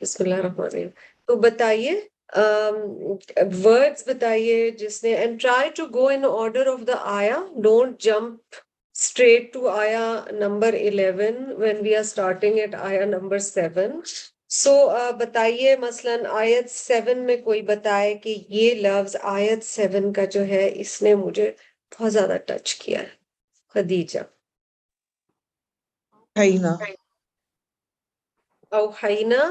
بسم اللہ الرحمن الرحیم. تو بتائیے ورڈز بتائیے جس نے and try to go in order of the آیا. ڈونٹ جمپ straight to آیا number 11 when we are starting at آیا نمبر 7. سو بتائیے مثلاً آیت 7 میں کوئی بتائے کہ یہ لفظ آیت 7 کا جو ہے اس نے مجھے بہت زیادہ ٹچ کیا ہے. خدیجہ. حینا. اوحینا.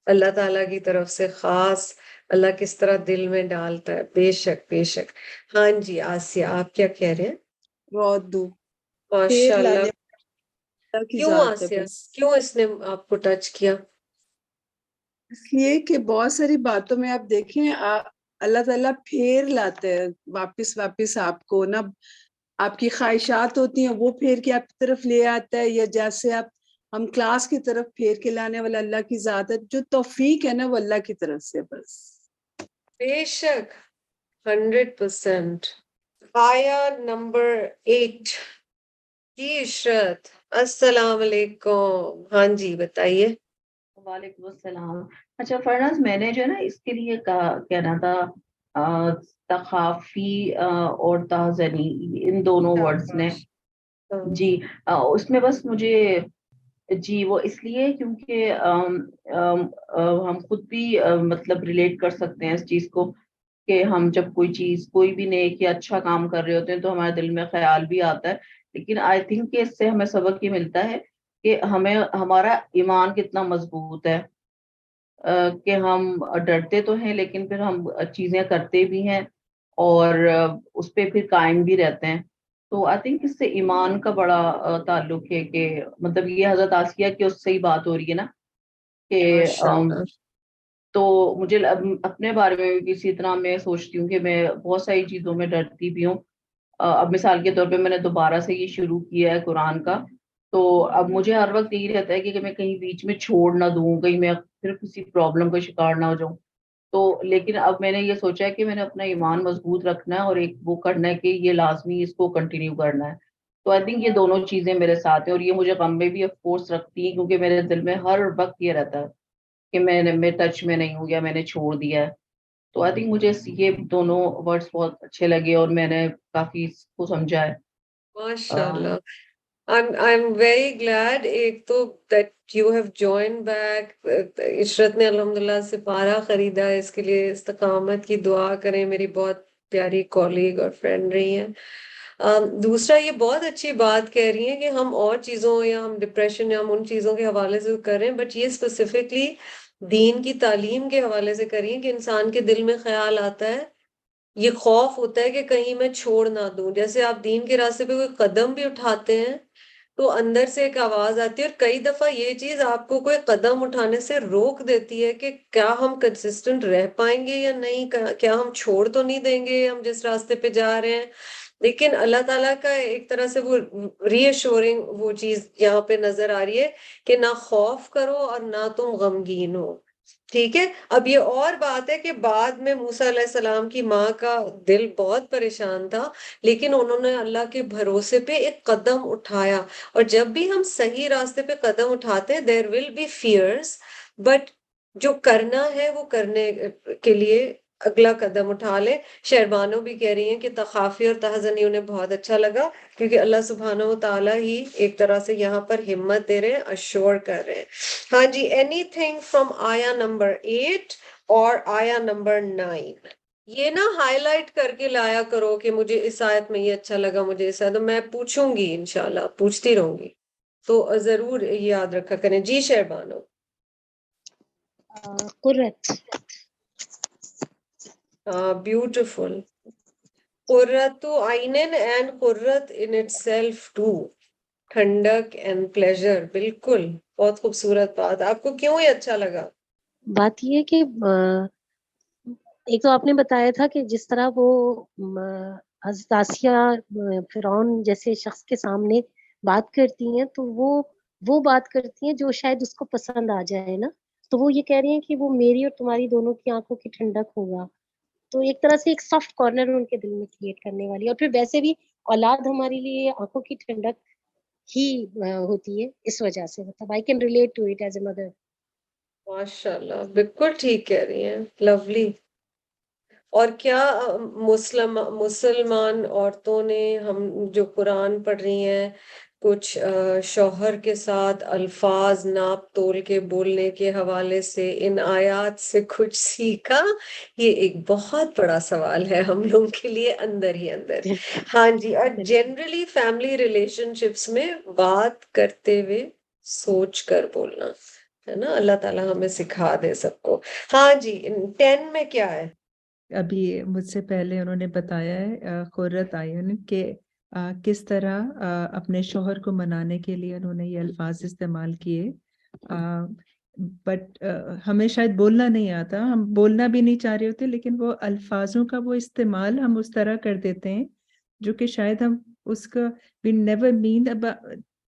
اللہ تعالیٰ کی طرف سے خاص اللہ کس طرح دل میں ڈالتا ہے. بے شک بے شک. ہاں جی آسیہ آپ کیا کہہ رہے ہیں؟ رودو. ماشاء اللہ. کی کیوں ذات ہے آسیہ بس. کیوں اس نے آپ کو ٹچ کیا؟ اس لیے کہ بہت ساری باتوں میں آپ دیکھیں اللہ تعالیٰ پھیر لاتے ہیں واپس آپ کو نا. آپ کی خواہشات ہوتی ہیں وہ پھیر کے آپ کی طرف لے آتا ہے، یا جیسے ہم کلاس کی طرف پھیر کے لانے والا اللہ کی ذات ہے. جو توفیق ہے نا وہ اللہ کی طرف سے بس. بے شک 100%. آیا نمبر 8. جی عشرت السلام علیکم. ہاں جی بتائیے. وعلیکم السلام. اچھا فرناز، میں نے جو ہے نا اس کے لیے کہنا تھا تخافی اور تحزنی، ان دونوں ورڈز نے جی اس میں بس مجھے جی وہ اس لیے کیونکہ ہم خود بھی مطلب ریلیٹ کر سکتے ہیں اس چیز کو کہ ہم جب کوئی بھی نیک یا اچھا کام کر رہے ہوتے ہیں تو ہمارے دل میں خیال بھی آتا ہے. لیکن آئی تھنک کہ اس سے ہمیں سبق یہ ملتا ہے کہ ہمارا ایمان کتنا مضبوط ہے کہ ہم ڈرتے تو ہیں لیکن پھر ہم چیزیں کرتے بھی ہیں اور اس پہ پھر قائم بھی رہتے ہیں. تو آئی تھنک اس سے ایمان کا بڑا تعلق ہے کہ مطلب یہ حضرت آسیہ کی اس سے ہی بات ہو رہی ہے نا کہ تو مجھے اپنے بارے میں بھی اسی طرح میں سوچتی ہوں کہ میں بہت ساری چیزوں میں ڈرتی بھی ہوں. اب مثال کے طور پہ میں نے دوبارہ سے یہ شروع کیا ہے قرآن کا، تو اب مجھے ہر وقت یہی رہتا ہے کہ میں کہیں بیچ میں چھوڑ نہ دوں، کہیں میں پھر کسی پرابلم کا شکار نہ ہو جاؤں. تو لیکن اب میں نے یہ سوچا ہے کہ میں نے اپنا ایمان مضبوط رکھنا ہے اور ایک وہ کرنا ہے کہ یہ لازمی اس کو کنٹینیو کرنا ہے. تو آئی تھنک یہ دونوں چیزیں میرے ساتھ ہیں اور یہ مجھے غم میں بھی آف کورس رکھتی ہیں کیونکہ میرے دل میں ہر وقت یہ رہتا ہے کہ میں ٹچ میں نہیں ہوں یا میں نے چھوڑ دیا ہے. تو آئی تھنک مجھے یہ دونوں ورڈس بہت اچھے لگے اور میں نے کافی اس کو سمجھا ہے. ماشاء اللہ. I'm very glad ایک تو that you have joined back. عشرت نے الحمدللہ سپارہ خریدا ہے، اس کے لیے استقامت کی دعا کریں. میری بہت پیاری کولیگ اور فرینڈ رہی ہیں. دوسرا یہ بہت اچھی بات کہہ رہی ہیں کہ ہم اور چیزوں یا ہم ڈپریشن یا ہم ان چیزوں کے حوالے سے کر رہے ہیں، بٹ یہ اسپیسیفکلی دین کی تعلیم کے حوالے سے کر رہی ہیں کہ انسان کے دل میں خیال آتا ہے، یہ خوف ہوتا ہے کہ کہیں میں چھوڑ نہ دوں. جیسے آپ دین کے راستے پہ کوئی قدم بھی اٹھاتے ہیں تو اندر سے ایک آواز آتی ہے، اور کئی دفعہ یہ چیز آپ کو کوئی قدم اٹھانے سے روک دیتی ہے کہ کیا ہم کنسسٹنٹ رہ پائیں گے یا نہیں، کیا ہم چھوڑ تو نہیں دیں گے ہم جس راستے پہ جا رہے ہیں. لیکن اللہ تعالیٰ کا ایک طرح سے وہ ری ایشورنگ وہ چیز یہاں پہ نظر آ رہی ہے کہ نہ خوف کرو اور نہ تم غمگین ہو. ٹھیک ہے. اب یہ اور بات ہے کہ بعد میں موسیٰ علیہ السلام کی ماں کا دل بہت پریشان تھا، لیکن انہوں نے اللہ کے بھروسے پہ ایک قدم اٹھایا. اور جب بھی ہم صحیح راستے پہ قدم اٹھاتے ہیں there will be fears، but جو کرنا ہے وہ کرنے کے لیے اگلا قدم اٹھا لے. شہربانو بھی کہہ رہی ہیں کہ تخافی اور تحزنی انہیں بہت اچھا لگا کیونکہ اللہ سبحانہ و تعالیٰ ہی ایک طرح سے یہاں پر ہمت دے رہے ہیں، اشور کر رہے ہیں. ہاں جی اینی تھنگ فرام آیا نمبر 8 اور آیا نمبر 9. یہ نا ہائی لائٹ کر کے لایا کرو کہ مجھے اس آیت میں یہ اچھا لگا، مجھے اس آیت میں پوچھوں گی، انشاءاللہ پوچھتی رہوں گی، تو ضرور یاد رکھا کریں. جی شہربانو. قرت. بیوٹیفل. قرۃ عین اینڈ قرۃ ان اٹ سیلف ٹو، ٹھنڈک اینڈ پلیزر. بالکل بہت خوبصورت بات. آپ کو کیوں یہ اچھا لگا؟ بات یہ ہے کہ ایک تو آپ نے بتایا تھا کہ جس طرح وہ حضرت آسیہ فرعون جیسے شخص کے سامنے بات کرتی ہیں تو وہ بات کرتی ہیں جو شاید اس کو پسند آ جائے نا، تو وہ یہ کہہ رہی ہیں کہ وہ میری اور تمہاری دونوں کی آنکھوں کی ٹھنڈک ہوگا. تو ایک طرح سے ایک سافٹ کارنر ان کے دل میں کریٹ کرنے والی. اور پھر ویسے بھی اولاد ہمارے لیے آنکھوں کی ٹھنڈک ہی ہوتی ہے اس وجہ سے. مطلب I can relate to it as a mother. ماشاءاللہ بالکل ٹھیک کہہ رہی ہیں. لولی. اور کیا مسلمان عورتوں نے ہم جو قرآن پڑھ رہی ہیں کچھ شوہر کے ساتھ الفاظ ناپ تول کے بولنے کے حوالے سے ان آیات سے کچھ سیکھا؟ یہ ایک بہت بڑا سوال ہے ہم لوگوں کے لیے اندر ہی اندر. ہاں جی. اور جنرلی فیملی ریلیشن شپس میں بات کرتے ہوئے سوچ کر بولنا ہے نا. اللہ تعالیٰ ہمیں سکھا دے سب کو. ہاں جی. 10 میں کیا ہے؟ ابھی مجھ سے پہلے انہوں نے بتایا ہے قرۃ اعین کہ کس طرح اپنے شوہر کو منانے کے لیے انہوں نے یہ الفاظ استعمال کیے. بٹ ہمیں شاید بولنا نہیں آتا, ہم بولنا بھی نہیں چاہ رہے ہوتے, لیکن وہ الفاظوں کا وہ استعمال ہم اس طرح کر دیتے ہیں جو کہ شاید ہم اس کا we never mean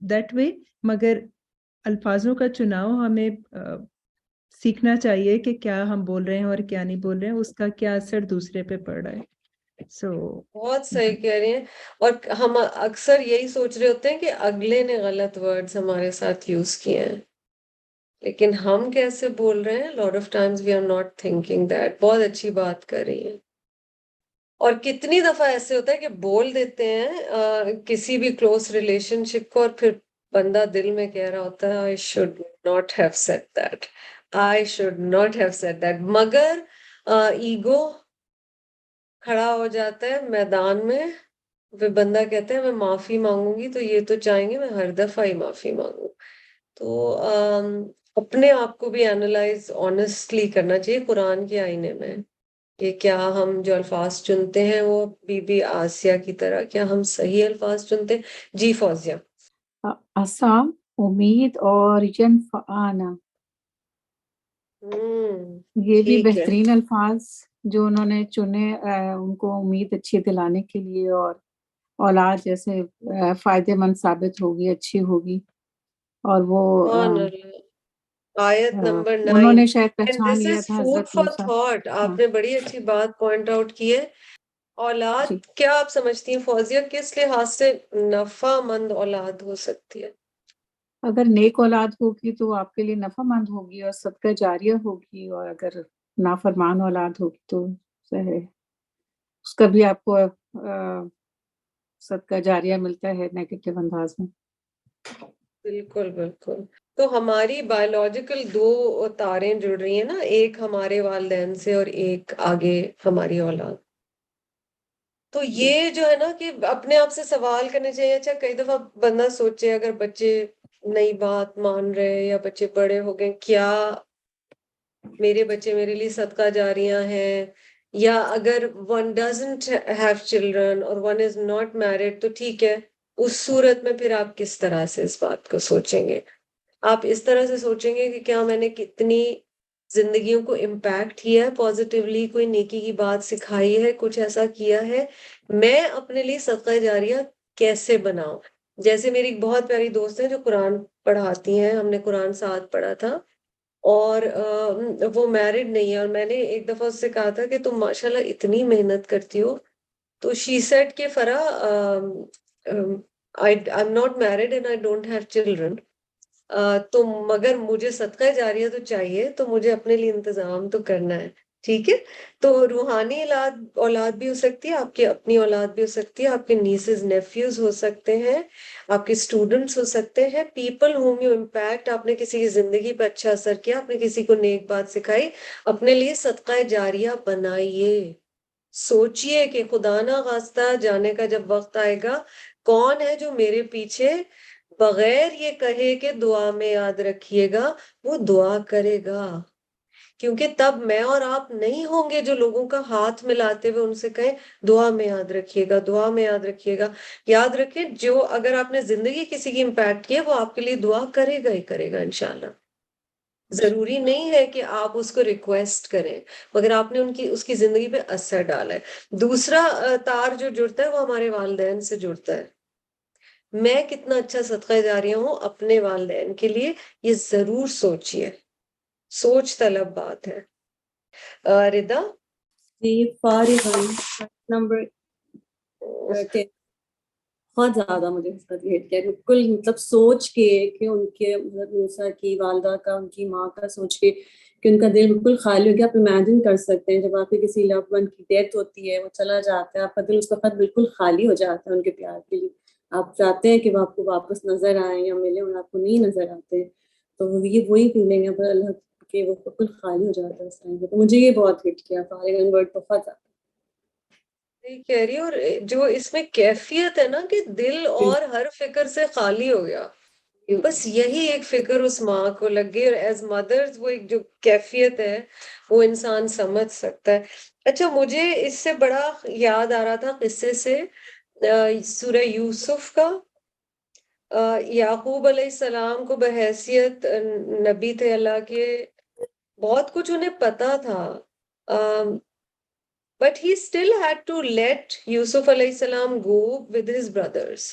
that way, مگر الفاظوں کا چناؤ ہمیں سیکھنا چاہیے کہ کیا ہم بول رہے ہیں اور کیا نہیں بول رہے ہیں, اس کا کیا اثر دوسرے پہ پڑ رہا ہے. بہت صحیح کہہ رہی ہیں. اور ہم اکثر یہی سوچ رہے ہوتے ہیں کہ اگلے نے غلط ورڈز ہمارے ساتھ یوز کیے ہیں, لیکن ہم کیسے بول رہے ہیں. Lot of times we are not thinking that. بہت اچھی بات کر رہی ہیں. اور کتنی دفعہ ایسے ہوتا ہے کہ بول دیتے ہیں کسی بھی کلوز ریلیشن شپ کو, اور پھر بندہ دل میں کہہ رہا ہوتا ہے I should not have said that. I should not have said that. مگر ایگو کھڑا ہو جاتا ہے میدان میں. پھر بندہ کہتا ہے میں معافی مانگوں گی تو یہ تو چاہیں گے میں ہر دفعہ ہی معافی مانگوں. تو اپنے آپ کو بھی اینالائز آنیسٹلی کرنا چاہیے قرآن کے آئینے میں کہ کیا ہم جو الفاظ چنتے ہیں وہ بی بی آسیہ کی طرح کیا ہم صحیح الفاظ چنتے ہیں. جی فوزیہ. عصا, امید اور ینفعانا, یہ بھی ٹھیک ہے. بہترین الفاظ جو انہوں نے چنے ان کو امید اچھی دلانے کے لیے, اور اولاد جیسے فائدے مند ثابت ہوگی, اچھی ہوگی. اور وہ سبحان اللہ. آیت نمبر 9. انہوں نے شاید And پہچان this لیا is تھا food حضرت for موسیٰ. thought. آپ نے بڑی اچھی بات پوائنٹ آؤٹ کی ہے. اولاد جی, کیا آپ سمجھتی ہیں فوزیہ کس لحاظ سے نفع مند اولاد ہو سکتی ہے؟ اگر نیک اولاد ہوگی تو آپ کے لیے نفع مند ہوگی اور صدقہ جاریہ ہوگی, اور اگر نافرمان اولاد ہوگی تو اس کا بھی آپ کو صدقہ جاریہ ملتا ہے نیگیٹو انداز میں. بالکل بالکل. تو ہماری بایولوجیکل 2 تاریں جڑ رہی ہیں نا, ایک ہمارے والدین سے اور ایک آگے ہماری اولاد. تو یہ جو ہے نا کہ اپنے آپ سے سوال کرنے چاہیے. اچھا کئی دفعہ بندہ سوچے اگر بچے نئی بات مان رہے یا بچے بڑے ہو گئے, کیا میرے بچے میرے لیے صدقہ جاریہ ہیں, یا اگر one doesn't have children اور one is not married تو ٹھیک ہے, اس صورت میں پھر آپ کس طرح سے اس بات کو سوچیں گے؟ آپ اس طرح سے سوچیں گے کہ کیا میں نے کتنی زندگیوں کو امپیکٹ کیا ہے پازیٹیولی, کوئی نیکی کی بات سکھائی ہے, کچھ ایسا کیا ہے, میں اپنے لیے صدقہ جاریہ کیسے بناؤں. جیسے میری ایک بہت پیاری دوست ہے جو قرآن پڑھاتی ہیں, ہم نے قرآن ساتھ پڑھا تھا, اور وہ میرڈ نہیں ہے, اور میں نے ایک دفعہ اس سے کہا تھا کہ تم ماشاءاللہ اتنی محنت کرتی ہو. تو شی سیڈ کہ فرح I'm not married and I don't have children, تو مگر مجھے صدقہ جاریہ تو چاہیے, تو مجھے اپنے لیے انتظام تو کرنا ہے. ٹھیک ہے. تو روحانی اولاد بھی ہو سکتی ہے, آپ کی اپنی اولاد بھی ہو سکتی ہے, آپ کے نیسز نیفیوز ہو سکتے ہیں, آپ کے اسٹوڈنٹس ہو سکتے ہیں, پیپل ہوم یو امپیکٹ. آپ نے کسی کی زندگی پہ اچھا اثر کیا, آپ نے کسی کو نیک بات سکھائی, اپنے لیے صدقہ جاریہ بنائیے. سوچئے کہ خدا نہ خواستہ جانے کا جب وقت آئے گا, کون ہے جو میرے پیچھے بغیر یہ کہے کہ دعا میں یاد رکھیے گا وہ دعا کرے گا. کیونکہ تب میں اور آپ نہیں ہوں گے جو لوگوں کا ہاتھ ملاتے ہوئے ان سے کہیں دعا میں یاد رکھیے گا, دعا میں یاد رکھیے گا. یاد رکھیں, جو اگر آپ نے زندگی کسی کی امپیکٹ کی ہے وہ آپ کے لیے دعا کرے گا ہی کرے گا انشاءاللہ. ضروری نہیں ہے کہ آپ اس کو ریکویسٹ کریں, مگر آپ نے اس کی زندگی پہ اثر ڈالا ہے. دوسرا تار جو جڑتا ہے وہ ہمارے والدین سے جڑتا ہے. میں کتنا اچھا صدقہ جاریہ ہوں اپنے والدین کے لیے, یہ ضرور سوچئے, سوچ طلب بات ہے. ردا. جی فارغاً نمبر 10. بہت زیادہ مجھے اس کا ہیٹ کیا، بالکل مطلب سوچ کے کہ ان کے مطلب موسیٰ کی والدہ کا، ان کی ماں کا سوچ کے کہ ان کا دل بالکل خالی ہو گیا. آپ امیجن کر سکتے ہیں جب آپ کے کسی لوڈ ون کی ڈیتھ ہوتی ہے، وہ چلا جاتا ہے، آپ کا دل اس وقت بالکل خالی ہو جاتا ہے ان کے پیار کے لیے. آپ چاہتے ہیں کہ وہ آپ کو واپس نظر آئیں یا ملیں، اور آپ کو نہیں نظر آتے. تو یہ وہی فیلنگ ہے پر اللہ کہ وہ بالکل خالی ہو جاتا ہے اس ٹائم پہ. تو مجھے یہ بہت ہٹ کیا فارغ اینڈ ورڈ بہت زیادہ. صحیح کہہ رہی ہے. اور جو اس میں کیفیت ہے نا کہ دل اور ہر فکر سے خالی ہو گیا، بس یہی ایک فکر اس ماں کو لگ گئی. اور ایز مدرز وہ ایک جو کیفیت ہے وہ انسان سمجھ سکتا ہے. اچھا مجھے اس سے بڑا یاد آ رہا تھا قصے سے سورہ یوسف کا. یعقوب علیہ السلام کو بحیثیت نبی تھے اللہ کے، بہت کچھ انہیں پتا تھا، but he still had to let Yusuf علیہ السلام go with his brothers.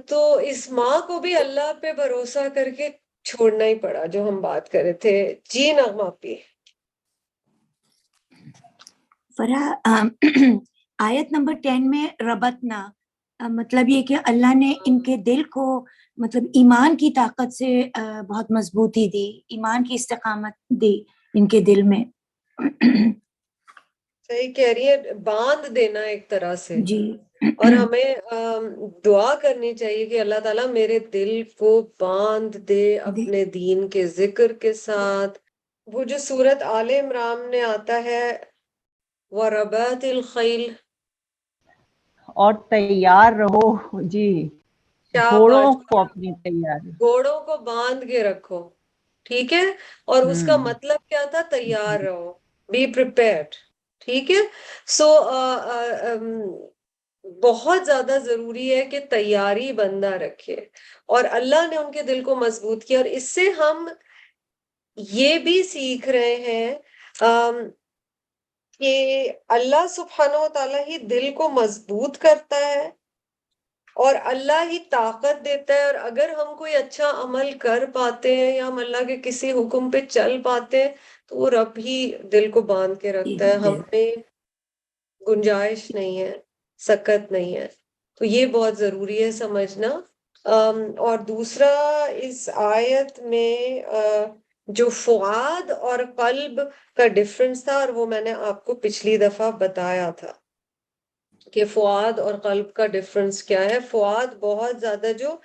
تو اس ماں کو بھی اللہ پہ بھروسہ کر کے چھوڑنا ہی پڑا، جو ہم بات کر رہے تھے. جی نغمہ پی. فرح آیت نمبر 10 میں ربطنا مطلب یہ کہ اللہ نے ان کے دل کو مطلب ایمان کی طاقت سے بہت مضبوطی دی، ایمان کی استقامت دی ان کے دل میں. صحیح کہہ رہی ہے، باندھ دینا ایک طرح سے. جی اور ہمیں دعا کرنی چاہیے کہ اللہ تعالیٰ میرے دل کو باندھ دے اپنے دین کے ذکر کے ساتھ. وہ جو سورت آل عمران میں آتا ہے وَرَبَاطِ الْخَيْلِ، اور تیار رہو جی، گھوڑوں کو اپنی تیار، گھوڑوں کو باندھ کے رکھو، ٹھیک ہے. اور اس کا مطلب کیا تھا؟ تیار رہو، بی پریپیئرڈ، ٹھیک ہے. سو بہت زیادہ ضروری ہے کہ تیاری بندہ رکھے، اور اللہ نے ان کے دل کو مضبوط کیا. اور اس سے ہم یہ بھی سیکھ رہے ہیں کہ اللہ سبحانہ و تعالیٰ ہی دل کو مضبوط کرتا ہے اور اللہ ہی طاقت دیتا ہے. اور اگر ہم کوئی اچھا عمل کر پاتے ہیں یا ہم اللہ کے کسی حکم پہ چل پاتے ہیں تو وہ رب ہی دل کو باندھ کے رکھتا ہے، ہم میں گنجائش نہیں ہے، سکت نہیں ہے. تو یہ بہت ضروری ہے سمجھنا. اور دوسرا اس آیت میں جو فؤاد اور قلب کا ڈفرنس تھا، اور وہ میں نے آپ کو پچھلی دفعہ بتایا تھا کہ فؤاد اور قلب کا ڈفرنس کیا ہے. فؤاد بہت زیادہ جو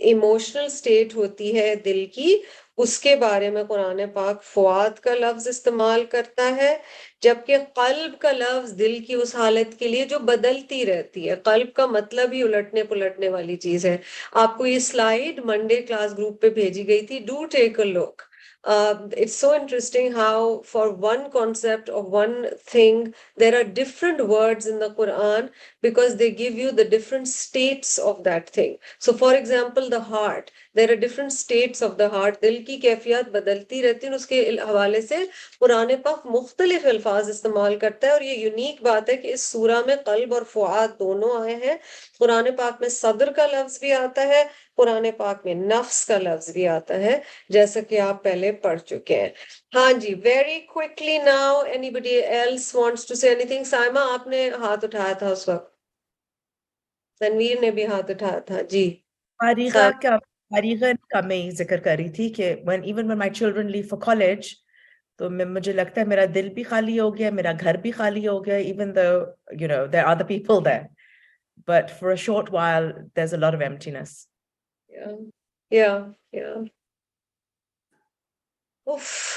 ایموشنل سٹیٹ ہوتی ہے دل کی، اس کے بارے میں قرآن پاک فؤاد کا لفظ استعمال کرتا ہے، جبکہ قلب کا لفظ دل کی اس حالت کے لیے جو بدلتی رہتی ہے. قلب کا مطلب ہی الٹنے پلٹنے والی چیز ہے. آپ کو یہ سلائیڈ منڈے کلاس گروپ پہ بھیجی گئی تھی، do take a look. It's so interesting how for one concept of one thing there are different words in the Quran because they give you the different states of that thing. So for example the heart, there are different states of the heart. دل کی کیفیات بدلتی رہتی ہیں، اس کے حوالے سے قرآن پاک مختلف الفاظ استعمال کرتا ہے. اور یہ یونیک بات ہے کہ اس سورہ میں قلب اور فؤاد دونوں آئے ہیں. قرآن پاک میں صدر کا لفظ بھی آتا ہے، قرآن پاک میں نفس کا لفظ بھی آتا ہے، جیسا کہ آپ پہلے پڑھ چکے ہیں. ہاں جی، very quickly now any else wants to say anything. Saima آپ نے ہاتھ اٹھایا تھا اس وقت، تنویر نے بھی ہاتھ اٹھایا تھا. جی فارغہ کا میں ذکر کر رہی تھی کہ even when my children leave for college تو مجھے لگتا ہے میرا دل بھی خالی ہو گیا، میرا گھر بھی خالی ہو گیا. even though there are other people there, but for a short while there's a lot of emptiness. yeah.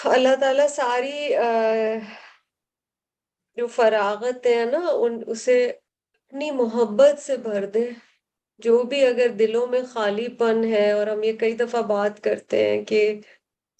اللہ تعالیٰ ساری جو فراغت ہے نا اسے اپنی محبت سے بھر دے. جو بھی اگر دلوں میں خالی پن ہے، اور ہم یہ کئی دفعہ بات کرتے ہیں کہ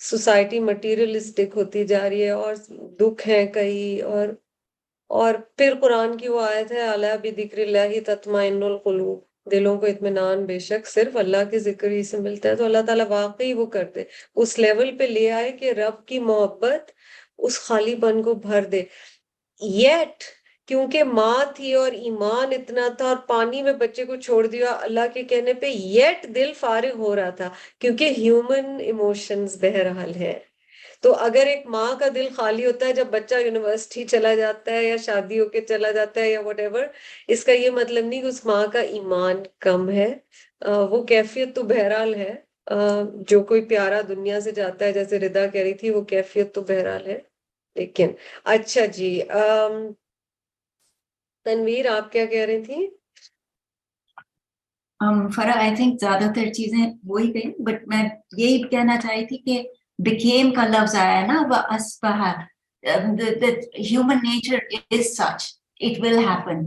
سوسائٹی مٹیریلسٹک ہوتی جا رہی ہے اور دکھ ہیں کئی، اور پھر قرآن کی وہ آیت ہے الا بذکر اللہ تطمئن القلوب، دلوں کو اطمینان بے شک صرف اللہ کے ذکر ہی سے ملتا ہے. تو اللہ تعالیٰ واقعی وہ کرتے اس لیول پہ لے آئے کہ رب کی محبت اس خالی پن کو بھر دے. یٹ کیونکہ ماں تھی اور ایمان اتنا تھا اور پانی میں بچے کو چھوڑ دیا اللہ کے کہنے پہ، یٹ دل فارغ ہو رہا تھا کیونکہ ہیومن ایموشنز بہرحال ہے. تو اگر ایک ماں کا دل خالی ہوتا ہے جب بچہ یونیورسٹی چلا جاتا ہے یا شادی ہو کے چلا جاتا ہے یا وٹ ایور، اس کا یہ مطلب نہیں کہ اس ماں کا ایمان کم ہے. وہ کیفیت تو بہرحال ہے. جو کوئی پیارا دنیا سے جاتا ہے، جیسے ردا کہہ رہی تھی، وہ کیفیت تو بہرحال ہے. لیکن اچھا جی، تنویر آپ کیا کہہ رہی تھی؟ فرح آئی تھنک زیادہ تر چیزیں وہی گئی، بٹ میں یہی کہنا چاہی تھی کہ became کا لفظ آیا ہے نا، human nature is such, it will happen.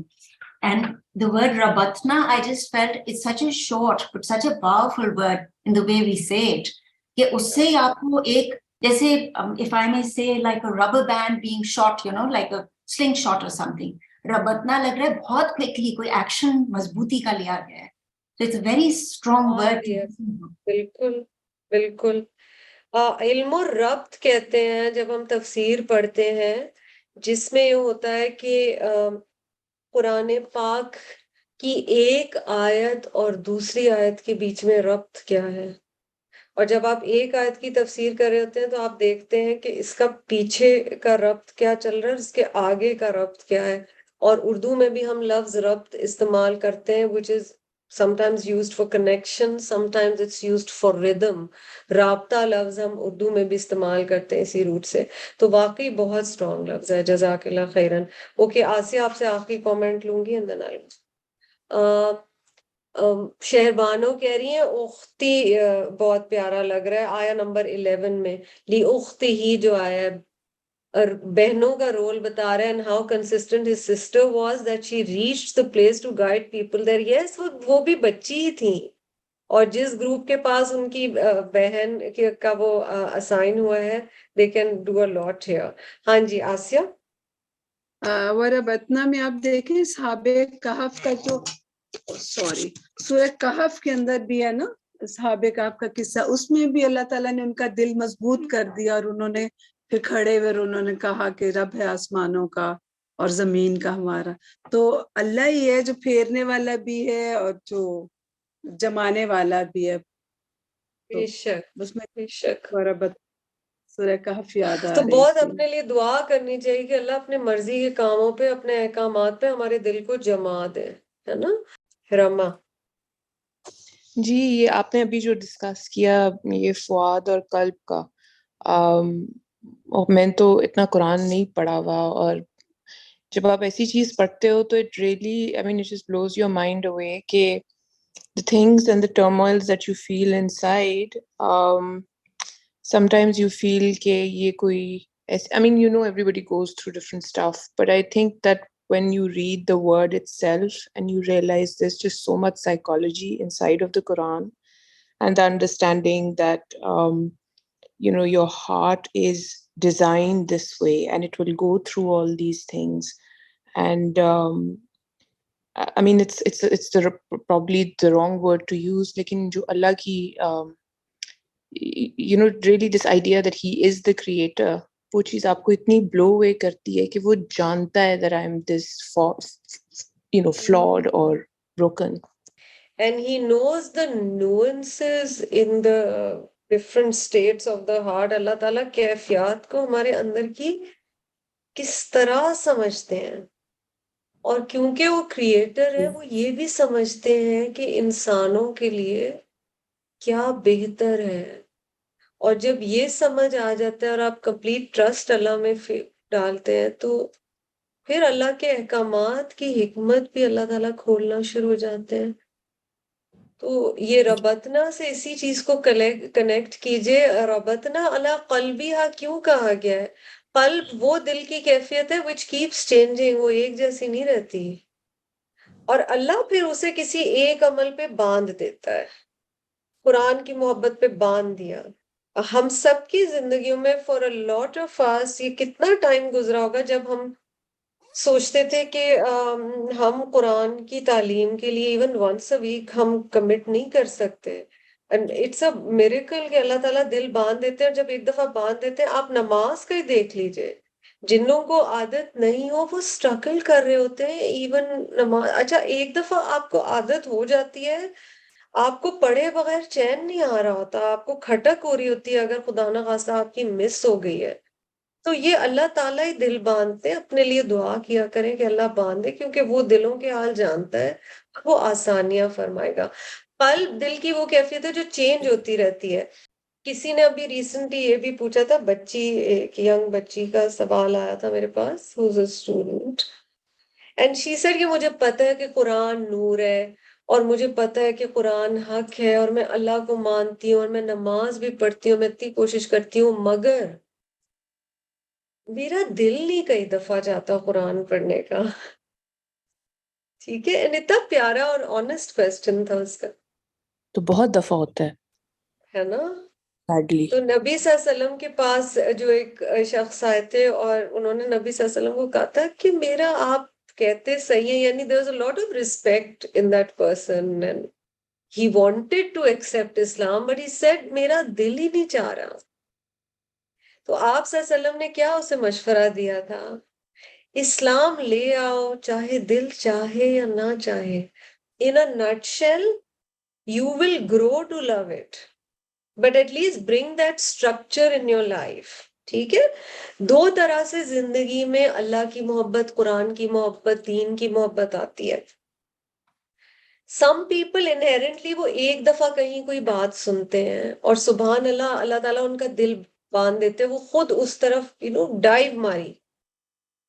And the word rabatna, I just felt it's such a short but such a powerful word in the way we say it, کہ اس سے آپ کو ایک جیسے if I may say like a rubber band being shot, you know, like a slingshot or something. ربطنا لگ رہا ہے بہت quickly کوئی ایکشن مضبوطی کا لیا گیا ہے. So it's a very strong word. بالکل بالکل. علم و ربط کہتے ہیں جب ہم تفسیر پڑھتے ہیں، جس میں یہ ہوتا ہے کہ قرآن پاک کی ایک آیت اور دوسری آیت کے بیچ میں ربط کیا ہے. اور جب آپ ایک آیت کی تفسیر کر رہے ہوتے ہیں تو آپ دیکھتے ہیں کہ اس کا پیچھے کا ربط کیا چل رہا ہے، اس کے آگے کا ربط کیا ہے. اور اردو میں بھی ہم لفظ ربط استعمال کرتے ہیں which is sometimes used for connection, sometimes it's used for rhythm. رابطہ لفظ ہم اردو میں بھی استعمال کرتے ہیں اسی روٹ سے. تو واقعی بہت اسٹرانگ لفظ ہے. جزاک اللہ خیرن. اوکے آسیہ، آپ سے آخری کامنٹ لوں گی and then I'll شہربانو کہہ رہی ہیں اختی بہت پیارا لگ رہا ہے آیا نمبر 11 میں، لی اختی ہی جو آیا ہے، اور بہنوں کا رول بتا رہا ہے and how consistent his sister was that she reached the place to guide people there. Yes, وہ بھی بچی ہی تھیں، اور جس گروپ کے پاس ان کی بہن کا وہ اسائن ہوا ہے they can do a lot here. ہاں جی آسیہ. وربتنا میں آپ دیکھیں اصحاب کہف کا جو سورہ کہف کے اندر بھی ہے نا اصحاب کہف کا قصہ، اس میں بھی اللہ تعالیٰ نے ان کا دل مضبوط کر دیا اور انہوں نے پھر کھڑے ہوئے انہوں نے کہا کہ رب ہے آسمانوں کا اور زمین کا ہمارا. تو اللہ ہی ہے جو پھیرنے والا بھی ہے اور جو جمانے والا بھی ہے. بے شک اس میں بے شک. سورہ کہف یاد آ تو رہی بہت تھی. اپنے لیے دعا کرنی چاہیے کہ اللہ اپنے مرضی کے کاموں پہ، اپنے احکامات پہ ہمارے دل کو جما دے، ہے نا. رما. جی یہ آپ نے ابھی جو ڈسکس کیا یہ فؤاد اور قلب کا، میں تو اتنا قرآن نہیں پڑھا ہوا، اور جب آپ ایسی چیز پڑھتے ہو تو it really I mean it just blows your mind away کہ the things and the turmoils that you feel inside, sometimes you feel کہ یہ کوئی I mean you know everybody goes through different stuff, but I think that when you read the word itself and you realize there's just so much psychology inside of the Quran, and the understanding that you know your heart is designed this way and it will go through all these things, and I mean it's probably the wrong word to use, lekin jo Allah ki you know really this idea that he is the creator, وہ چیز آپ کو اتنی بلو اوے کرتی ہے کہ وہ جانتا ہے that I'm this you know flawed or broken, and he knows the nuances in the different states of the heart. اللہ تعالیٰ کیفیات کو ہمارے اندر کی کس طرح سمجھتے ہیں، اور کیونکہ وہ کریٹر ہے وہ یہ بھی سمجھتے ہیں کہ انسانوں کے لیے کیا بہتر ہے. اور جب یہ سمجھ آ جاتا ہے اور آپ کمپلیٹ ٹرسٹ اللہ میں ڈالتے ہیں تو پھر اللہ کے احکامات کی حکمت بھی اللہ تعالیٰ کھولنا شروع ہو جاتے ہیں. تو یہ ربطنا سے اسی چیز کو کنیکٹ کیجئے. ربطنا علی قلبیہا کیوں کہا گیا ہے؟ قلب وہ دل کی کیفیت ہے which keeps changing، وہ ایک جیسی نہیں رہتی، اور اللہ پھر اسے کسی ایک عمل پہ باندھ دیتا ہے. قرآن کی محبت پہ باندھ دیا. ہم سب کی زندگیوں میں for a lot of us یہ کتنا ٹائم گزرا ہوگا جب ہم سوچتے تھے کہ ہم قرآن کی تعلیم کے لیے ایون once a week ہم کمٹ نہیں کر سکتے. And it's a miracle کہ اللہ تعالیٰ دل باندھ دیتے ہیں، اور جب ایک دفعہ باندھ دیتے ہیں آپ نماز کا ہی دیکھ لیجئے، جن لوگوں کو عادت نہیں ہو وہ اسٹرگل کر رہے ہوتے ہیں ایون نماز. اچھا ایک دفعہ آپ کو عادت ہو جاتی ہے، آپ کو پڑھے بغیر چین نہیں آ رہا ہوتا, آپ کو کھٹک ہو رہی ہوتی ہے اگر خدا نہ خواستہ آپ کی مس ہو گئی ہے. تو یہ اللہ تعالیٰ ہی دل باندھتے, اپنے لیے دعا کیا کریں کہ اللہ باندھے, کیونکہ وہ دلوں کے حال جانتا ہے, وہ آسانیاں فرمائے گا. قلب دل کی وہ کیفیت ہے جو چینج ہوتی رہتی ہے. کسی نے ابھی ریسنٹلی یہ بھی پوچھا تھا, بچی, ایک ینگ بچی کا سوال آیا تھا میرے پاس, who's a student, and she said کہ مجھے پتہ ہے کہ قرآن نور ہے, اور مجھے پتہ ہے کہ قرآن حق ہے, اور میں اللہ کو مانتی ہوں, اور میں نماز بھی پڑھتی ہوں, میں اتنی کوشش کرتی ہوں, مگر میرا دل نہیں کئی دفعہ جاتا قرآن پڑھنے کا. ٹھیک ہے, اتنا پیارا اور آنےسٹ کوسچن تھا اس کا, تو بہت دفعہ ہوتا ہے نا. ہے تو نبی صلی اللہ علیہ وسلم کے پاس جو ایک شخص آئے تھے, اور انہوں نے نبی صلی اللہ علیہ وسلم کو کہا تھا کہ میرا آپ کہتے صحیح ہے, یعنی there was a lot of respect in that person and he wanted to accept Islam, but he said میرا دل ہی نہیں چاہ رہا. تو آپ صلی اللہ علیہ وسلم نے کیا اسے مشورہ دیا تھا, اسلام لے آؤ چاہے دل چاہے یا نہ چاہے. In a nutshell, you will grow to love it, but at least bring that structure in your life. ٹھیک ہے, دو طرح سے زندگی میں اللہ کی محبت, قرآن کی محبت, دین کی محبت آتی ہے. سم پیپل انہیرنٹلی وہ ایک دفعہ کہیں کوئی بات سنتے ہیں اور سبحان اللہ, اللہ تعالیٰ ان کا دل باندھ دیتے, وہ خود اس طرف ڈائیو ماری,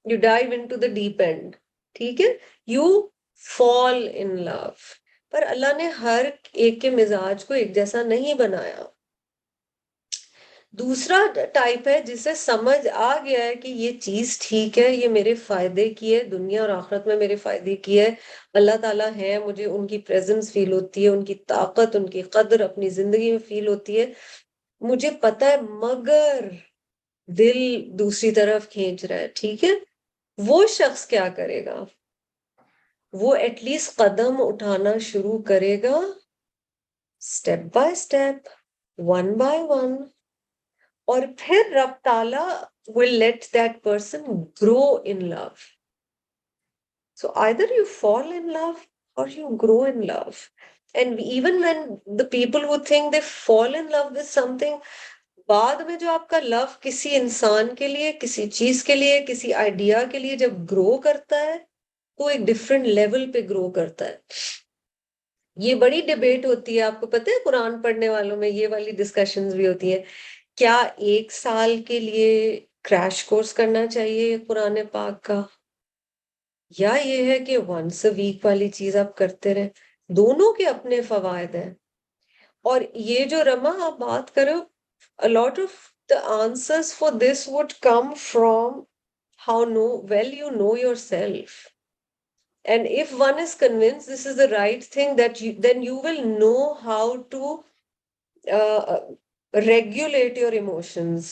you dive into the deep end. ٹھیک ہے, یو فال ان لو. پر اللہ نے ہر ایک کے مزاج کو ایک جیسا نہیں بنایا. دوسرا ٹائپ ہے جسے سمجھ آ گیا ہے کہ یہ چیز ٹھیک ہے, یہ میرے فائدے کی ہے, دنیا اور آخرت میں میرے فائدے کی ہے, اللہ تعالیٰ ہے, مجھے ان کی پریزنس فیل ہوتی ہے, ان کی طاقت, ان کی قدر اپنی زندگی میں فیل ہوتی ہے, مجھے پتہ ہے, مگر دل دوسری طرف کھینچ رہا ہے. ٹھیک ہے, وہ شخص کیا کرے گا, وہ ایٹ لیسٹ قدم اٹھانا شروع کرے گا, step by step, one by one, اور پھر رب تعالیٰ will let that person grow in love. So either you fall in love or you grow in love. And even when the people who think they fall in love with something, بعد میں جو آپ کا لو کسی انسان کے لیے, کسی چیز کے لیے, کسی آئیڈیا کے لیے جب گرو کرتا ہے تو ایک ڈفرینٹ لیول پہ گرو کرتا ہے. یہ بڑی ڈیبیٹ ہوتی ہے, آپ کو پتہ ہے قرآن پڑھنے والوں میں یہ والی ڈسکشنز بھی ہوتی ہیں, کیا 1 سال کے لیے کریش کورس کرنا چاہیے قرآن پاک کا, یا یہ ہے کہ ونس اے ویک والی چیز آپ کرتے رہیں. دونوں کے اپنے فوائد ہیں. اور یہ جو رما آپ بات کرو, a lot of the answers for this would come from how well you know yourself. And if one is convinced this is the right thing, then you will know how to regulate your emotions,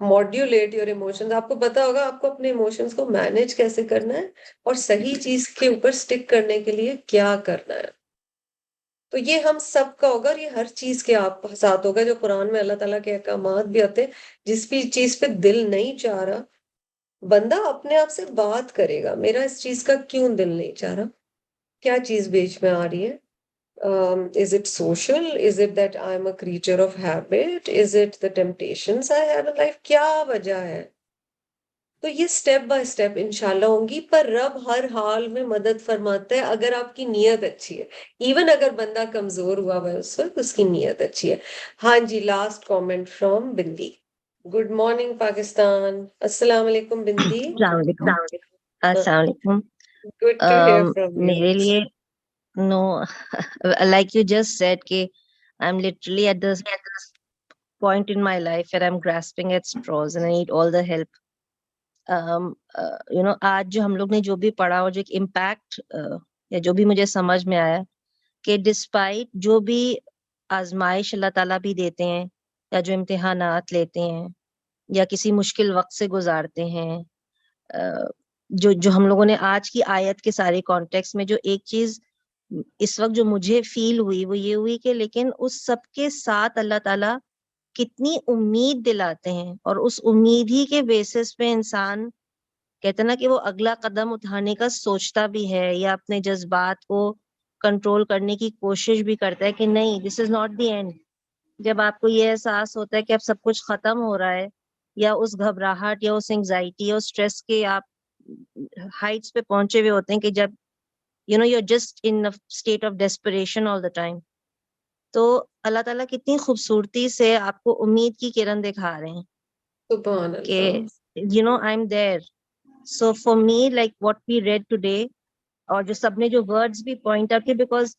modulate your emotions. آپ کو پتا ہوگا آپ کو اپنے emotions کو manage کیسے کرنا ہے, اور صحیح چیز کے اوپر stick کرنے کے لیے کیا کرنا ہے. تو یہ ہم سب کا ہوگا, اور یہ ہر چیز کے آپ ساتھ ہوگا جو قرآن میں اللہ تعالیٰ کے احکامات بھی آتے ہیں. جس بھی چیز پہ دل نہیں چاہ رہا, بندہ اپنے آپ سے بات کرے گا, میرا اس چیز کا کیوں دل نہیں چاہ رہا, کیا چیز بیچ میں آ رہی ہے, is it social, is it that I am a creature of habit, is it the temptations I have in life, کیا وجہ ہے. تو یہ سٹیپ بائی سٹیپ انشاءاللہ ہوں گی, پر رب ہر حال میں مدد فرماتا ہے اگر آپ کی نیت اچھی ہے. ایون اگر بندہ کمزور ہوا ہے اس وقت, اس کی نیت اچھی ہے. ہاں جی, لاسٹ کامنٹ فرام بندی. Good morning Pakistan. السلام علیکم بندی. السلام علیکم. السلام علیکم. Good to hear from you. میرے لیے no like you just said کہ I am literally at the point in my life where I'm grasping at straws and I need all the help. آج جو ہم لوگ نے جو بھی پڑھا, اور جو ایک امپیکٹ یا جو بھی مجھے سمجھ میں آیا کہ ڈسپائٹ جو بھی آزمائش اللہ تعالیٰ بھی دیتے ہیں, یا جو امتحانات لیتے ہیں, یا کسی مشکل وقت سے گزارتے ہیں, جو ہم لوگوں نے آج کی آیت کے سارے کانٹیکس میں جو ایک چیز اس وقت جو مجھے فیل ہوئی وہ یہ ہوئی کہ لیکن اس سب کے ساتھ اللہ تعالیٰ کتنی امید دلاتے ہیں, اور اس امید ہی کے بیسس پہ انسان کہتے نا کہ وہ اگلا قدم اٹھانے کا سوچتا بھی ہے, یا اپنے جذبات کو کنٹرول کرنے کی کوشش بھی کرتا ہے کہ نہیں دس از ناٹ دی اینڈ. جب آپ کو یہ احساس ہوتا ہے کہ اب سب کچھ ختم ہو رہا ہے، یا اس گھبراہٹ یا اس انگزائٹی یا اس اسٹریس کے آپ ہائٹس پہ پہنچے ہوئے ہوتے ہیں کہ جب you are just in state of desperation all the time, تو اللہ تعالیٰ کتنی خوبصورتی سے آپ کو امید کی کرن دکھا رہے ہیں سبحان کہ اللہ. I am there. So for me like what we read today, اور جو سب نے جو ورڈز بھی پوائنٹ آؤٹ کیے، بیکاز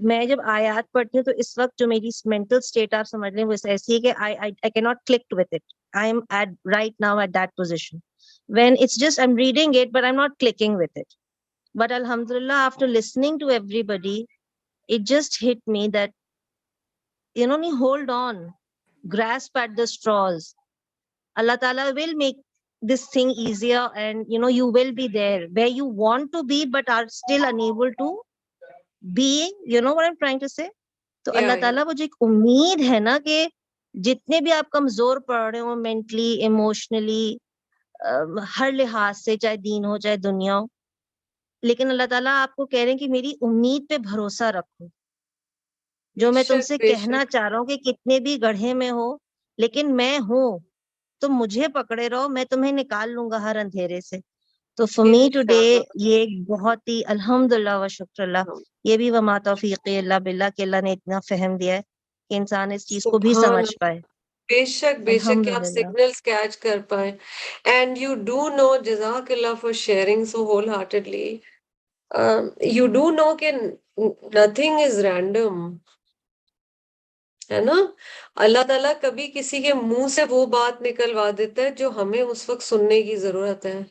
میں جب آیات پڑھتی ہوں تو اس وقت جو میری مینٹل اسٹیٹ آپ سمجھ لیں وہ ایسی ہے کہ I cannot click with it. I am right now at that position when it's just I'm reading it but I'm not clicking with it. But alhamdulillah, after listening to everybody, it just hit me that hold on, grasp at the straws. Allah Ta'ala will make this thing easier, and you will be there where you want to be but are still unable to be. You know what I'm trying to say? تو اللہ تعالیٰ وہ جو ایک امید ہے نا کہ جتنے بھی آپ کمزور پڑ رہے ہو مینٹلی ایموشنلی ہر لحاظ سے، چاہے دین ہو چاہے دنیا ہو، لیکن اللہ تعالیٰ آپ کو کہہ رہے ہیں کہ میری امید پہ بھروسہ رکھو. جو میں تم سے کہنا چاہ رہا ہوں کہ کتنے بھی گڑھے میں ہو لیکن میں ہوں، تم مجھے پکڑے رہو، میں تمہیں نکال لوں گا ہر اندھیرے سے. تو فار می ٹوڈے یہ ایک بہت ہی الحمدللہ و شکر اللہ، یہ بھی وما توفیق اللہ باللہ کہ اللہ نے اتنا فہم دیا ہے کہ انسان اس چیز کو بھی سمجھ پائے. بے شک کہ آپ سگنلز کیچ کر پائیں. اینڈ یو ڈو نو، جزاک اللہ for sharing so wholeheartedly. You do know کہ نتھنگ از رینڈم، ہے نا. اللہ تعالیٰ کبھی کسی کے منہ سے وہ بات نکلوا دیتا ہے جو ہمیں اس وقت سننے کی ضرورت ہے،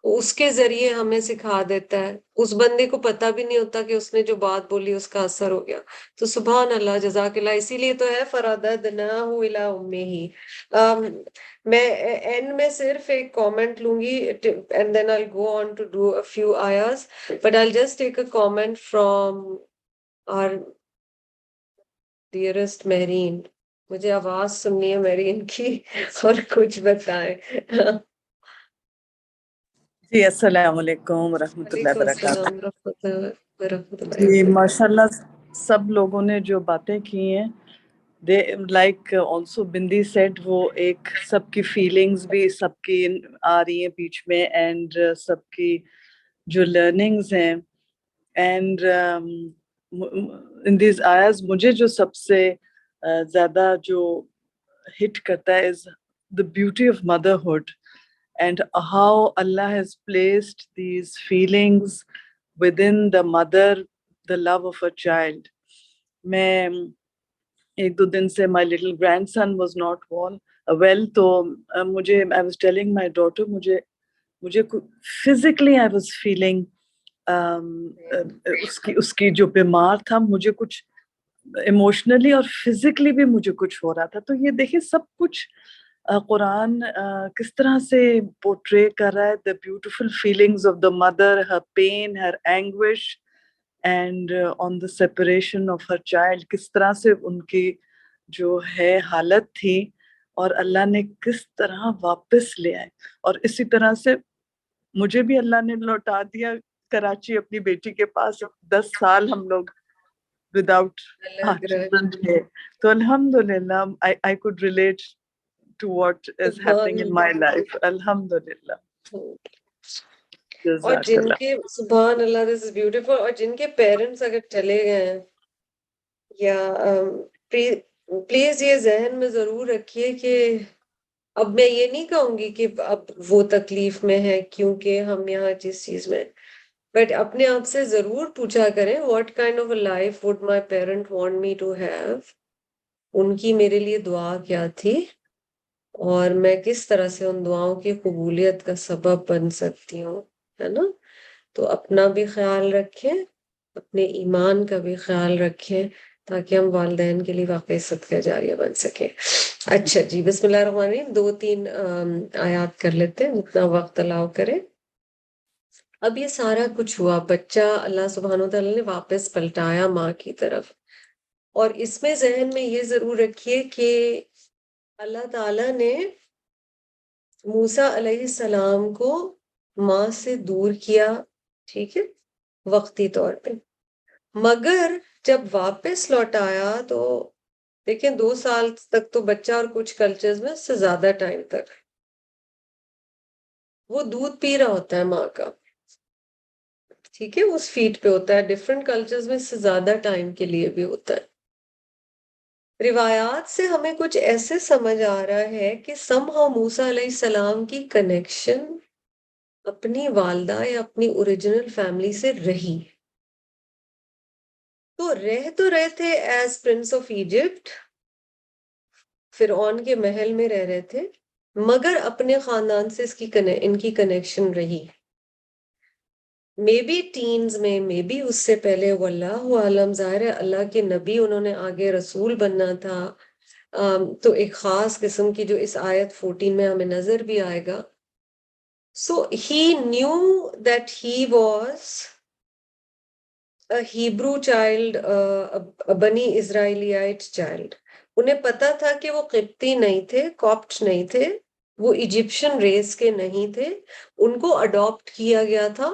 اس کے ذریعے ہمیں سکھا دیتا ہے. اس بندے کو پتہ بھی نہیں ہوتا کہ اس نے جو بات بولی اس کا اثر ہو گیا. تو سبحان اللہ، جزاک اللہ. اسی لیے تو ہے فَرَدَدْنَاهُ إِلَىٰ أُمِّهِ. میں اینڈ میں صرف ایک کامنٹ لوں گی and then I'll go on to do a few ayahs, but I'll just take a comment from our dearest Mehreen. مجھے آواز سننی ہے مہرین کی اور کچھ بتائیں. جی السلام علیکم ورحمۃ اللہ وبرکاتہ. جی ماشاء اللہ سب لوگوں نے جو باتیں کی ہیں، دے لائک آلسو بندی سیڈ، وہ ایک سب کی فیلنگز بھی سب کی آ رہی ہیں بیچ میں، اینڈ سب کی جو لرننگز ہیں. اینڈ ان دیز آیاز مجھے جو سب سے زیادہ جو ہٹ کرتا ہے از the beauty of motherhood and how Allah has placed these feelings within the mother, the love of a child. میں ایک دو دن سے my little grandson was not well, تو مجھے I was telling my daughter مجھے physically I was feeling اس کی جو بیمار تھا، مجھے کچھ ایموشنلی اور فزیکلی بھی مجھے کچھ ہو رہا تھا. تو یہ دیکھیں سب کچھ قرآن کس طرح سے پورٹرے کر رہا ہے، the beautiful feelings of the mother, her pain, her anguish, and on the separation of her child. کس طرح سے ان کی جو ہے حالت تھی اور اللہ نے کس طرح واپس لے آئے. اور اسی طرح سے مجھے بھی اللہ نے لوٹا دیا کراچی اپنی بیٹی کے پاس. 10 سال ہم لوگ without children تھے. تو الحمدللہ I could relate to what is happening in my life. Alhamdulillah. اور جن کے سبحان اللہ this is beautiful، اور جن کے پیرنٹس اگر چلے گئے ہیں، یا پلیز یہ ذہن میں ضرور رکھیے کہ اب میں یہ نہیں کہوں گی کہ اب وہ تکلیف میں ہے کیونکہ ہم یہاں جس چیز میں، بٹ اپنے آپ سے ضرور پوچھا کریں what kind of a life would my parent want me to have. ان کی میرے لیے دعا کیا تھی اور میں کس طرح سے ان دعاؤں کی قبولیت کا سبب بن سکتی ہوں، ہے نا. تو اپنا بھی خیال رکھیں، اپنے ایمان کا بھی خیال رکھیں تاکہ ہم والدین کے لیے واقعی صدقہ جاریہ بن سکیں. اچھا جی، بسم اللہ الرحمن الرحیم. 2-3 آیات کر لیتے ہیں جتنا وقت الاؤ کرے. اب یہ سارا کچھ ہوا، بچہ اللہ سبحانہ وتعالی نے واپس پلٹایا ماں کی طرف. اور اس میں ذہن میں یہ ضرور رکھیے کہ اللہ تعالیٰ نے موسیٰ علیہ السلام کو ماں سے دور کیا، ٹھیک ہے، وقتی طور پہ. مگر جب واپس لوٹایا تو دیکھیں 2 سال تک تو بچہ اور کچھ کلچرز میں اس سے زیادہ ٹائم تک وہ دودھ پی رہا ہوتا ہے ماں کا, ٹھیک ہے, اس فیٹ پہ ہوتا ہے. ڈفرینٹ کلچرز میں اس سے زیادہ ٹائم کے لیے بھی ہوتا ہے. روایات سے ہمیں کچھ ایسے سمجھ آ رہا ہے کہ سمہاؤ موسیٰ علیہ السلام کی کنیکشن اپنی والدہ یا اپنی اوریجنل فیملی سے رہی. تو رہے تھے ایز پرنس آف ایجپٹ, فرعون کے محل میں رہ رہے تھے, مگر اپنے خاندان سے ان کی کنیکشن رہی. مے بی ٹینز میں, مے بی اس سے پہلے, واللہ عالم. ظاہر ہے اللہ کے نبی, انہوں نے آگے رسول بننا تھا, تو ایک خاص قسم کی جو اس آیت 14 میں ہمیں نظر بھی آئے گا. So he knew that he was a Hebrew child, a بنی اسرائیلیٹ چائلڈ. انہیں پتا تھا کہ وہ قبطی نہیں تھے, کاپٹ نہیں تھے, وہ ایجپشن ریس کے نہیں تھے, ان کو اڈاپٹ کیا گیا تھا.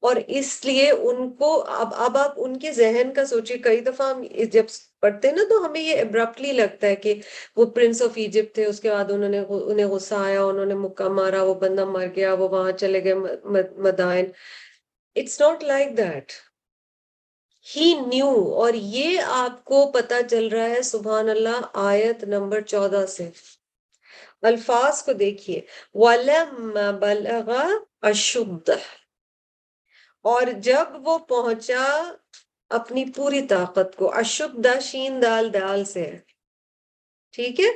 اور اس لیے ان کو اب آپ ان کے ذہن کا سوچیے. کئی دفعہ ہم جب پڑھتے ہیں نا تو ہمیں یہ ابرپٹلی لگتا ہے کہ وہ پرنس آف ایجپٹ تھے, اس کے بعد انہیں غصہ آیا, انہوں نے مکہ مارا, وہ بندہ مر گیا, وہ وہاں چلے گئے مدائن. It's not like that. He knew. اور یہ آپ کو پتا چل رہا ہے سبحان اللہ آیت نمبر 14 سے. الفاظ کو دیکھیے, وَلَمَّا بَلَغَ أَشُدَّهُ, اور جب وہ پہنچا اپنی پوری طاقت کو. اشدہ شین دال دال سے ہے, ٹھیک ہے.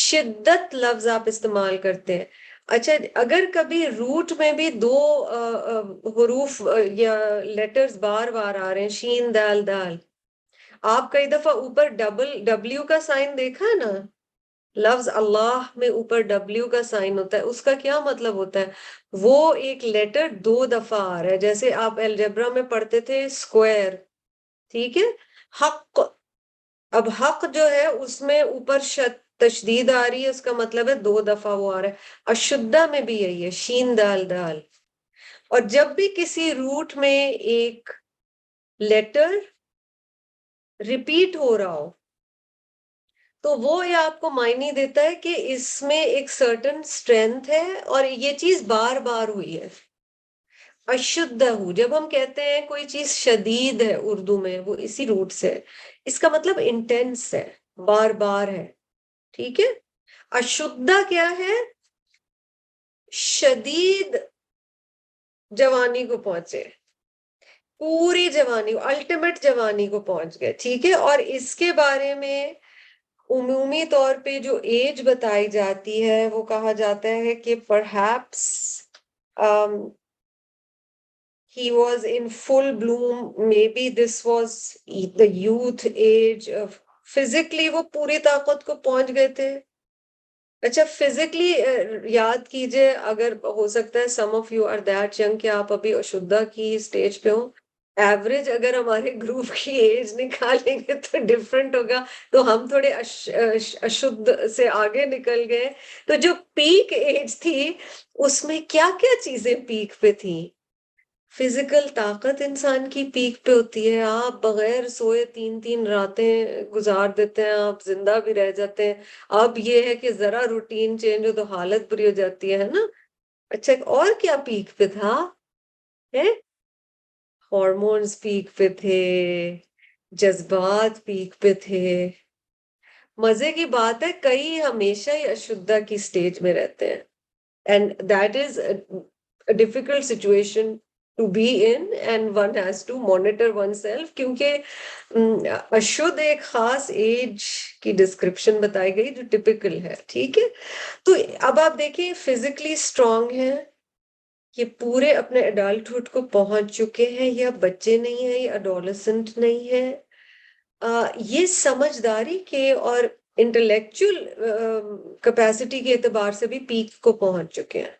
شدت لفظ آپ استعمال کرتے ہیں. اچھا, اگر کبھی روٹ میں بھی 2 حروف یا لیٹرز بار بار آ رہے ہیں, شین دال دال, آپ کئی دفعہ اوپر ڈبلیو کا سائن دیکھا ہے نا, لفظ اللہ میں اوپر ڈبلیو کا سائن ہوتا ہے. اس کا کیا مطلب ہوتا ہے؟ وہ ایک لیٹر 2 دفعہ آ رہا ہے, جیسے آپ الجبرا میں پڑھتے تھے اسکوائر, ٹھیک ہے. حق, اب حق جو ہے اس میں اوپر تشدید آ رہی ہے, اس کا مطلب ہے 2 دفعہ وہ آ رہا ہے. اشدہ میں بھی یہی ہے, شین دال دال. اور جب بھی کسی روٹ میں ایک لیٹر ریپیٹ ہو رہا ہو تو وہ یہ آپ کو معنی دیتا ہے کہ اس میں ایک سرٹن اسٹرینتھ ہے اور یہ چیز بار بار ہوئی ہے. اشدہ, جب ہم کہتے ہیں کوئی چیز شدید ہے اردو میں, وہ اسی روٹ سے ہے. اس کا مطلب انٹینس ہے, بار بار ہے, ٹھیک ہے. اشدہ کیا ہے؟ شدید جوانی کو پہنچے, پوری جوانی, الٹیمیٹ جوانی کو پہنچ گئے, ٹھیک ہے. اور اس کے بارے میں عمومی طور پہ جو ایج بتائی جاتی ہے وہ کہا جاتا ہے کہ perhaps he was in full bloom, maybe this was the youth age of, physically وہ پوری طاقت کو پہنچ گئے تھے. اچھا, فزیکلی یاد کیجئے, اگر ہو سکتا ہے some of you are that young کہ آپ ابھی اشدہ کی سٹیج پہ ہوں. ایوریج اگر ہمارے گروپ کی ایج نکالیں گے تو ڈیفرنٹ ہوگا, تو ہم تھوڑے اشدھ سے آگے نکل گئے. تو جو پیک ایج تھی اس میں کیا کیا چیزیں پیک پہ تھیں؟ فزیکل طاقت انسان کی پیک پہ ہوتی ہے, آپ بغیر سوئے 3 راتیں گزار دیتے ہیں, آپ زندہ بھی رہ جاتے ہیں. اب یہ ہے کہ ذرا روٹین چینج ہو تو حالت بری ہو جاتی ہے نا. اچھا, اور کیا پیک پہ تھا؟ ہارمونز پیک پہ تھے, جذبات پیک پہ تھے. مزے کی بات ہے کئی ہمیشہ ہی اشدہ کی سٹیج میں رہتے ہیں, and that is a difficult situation to be in and one has to monitor oneself, کیونکہ اشدھ ایک خاص ایج کی ڈسکرپشن بتائی گئی جو ٹپیکل ہے, ٹھیک ہے. تو اب آپ دیکھیں فزیکلی اسٹرانگ ہیں, یہ پورے اپنے اڈلٹہڈ کو پہنچ چکے ہیں, یہ بچے نہیں ہیں, یہ اڈولسنٹ نہیں ہے. یہ سمجھداری کے اور انٹلیکچوئل کیپیسٹی کے اعتبار سے بھی پیک کو پہنچ چکے ہیں,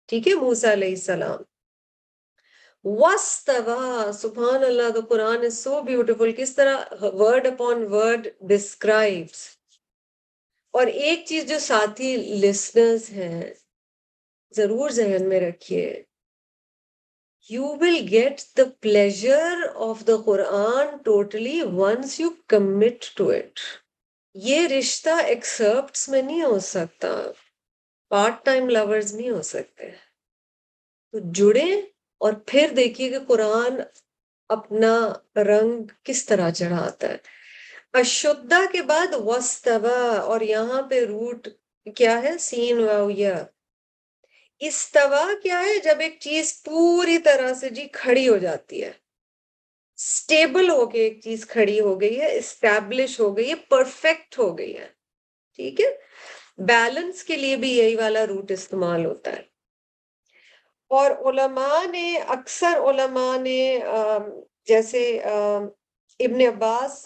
ٹھیک ہے. موسیٰ علیہ السلام وَاسْتَوَىٰ, سبحان اللہ, the Quran is so beautiful, کس طرح word upon word describes. اور ایک چیز جو ساتھی لسنرز ہیں ضرور ذہن میں رکھیے you will get the pleasure of the Quran totally once you commit to it. یہ رشتہ ایکسپٹس میں نہیں ہو سکتا, پارٹ ٹائم لورز نہیں ہو سکتے. تو جڑیں اور پھر دیکھیے کہ قرآن اپنا رنگ کس طرح چڑھاتا ہے. اشدہ کے بعد وستوا, اور یہاں پہ روٹ کیا ہے؟ سین واو یا. استوا کیا ہے؟ جب ایک چیز پوری طرح سے جی کھڑی ہو جاتی ہے, اسٹیبل ہو کے ایک چیز کھڑی ہو گئی ہے, اسٹیبلش ہو گئی ہے, پرفیکٹ ہو گئی ہے. ٹھیک ہے, بیلنس کے لیے بھی یہی والا روٹ استعمال ہوتا ہے. اور علماء نے, اکثر علماء نے جیسے ابن عباس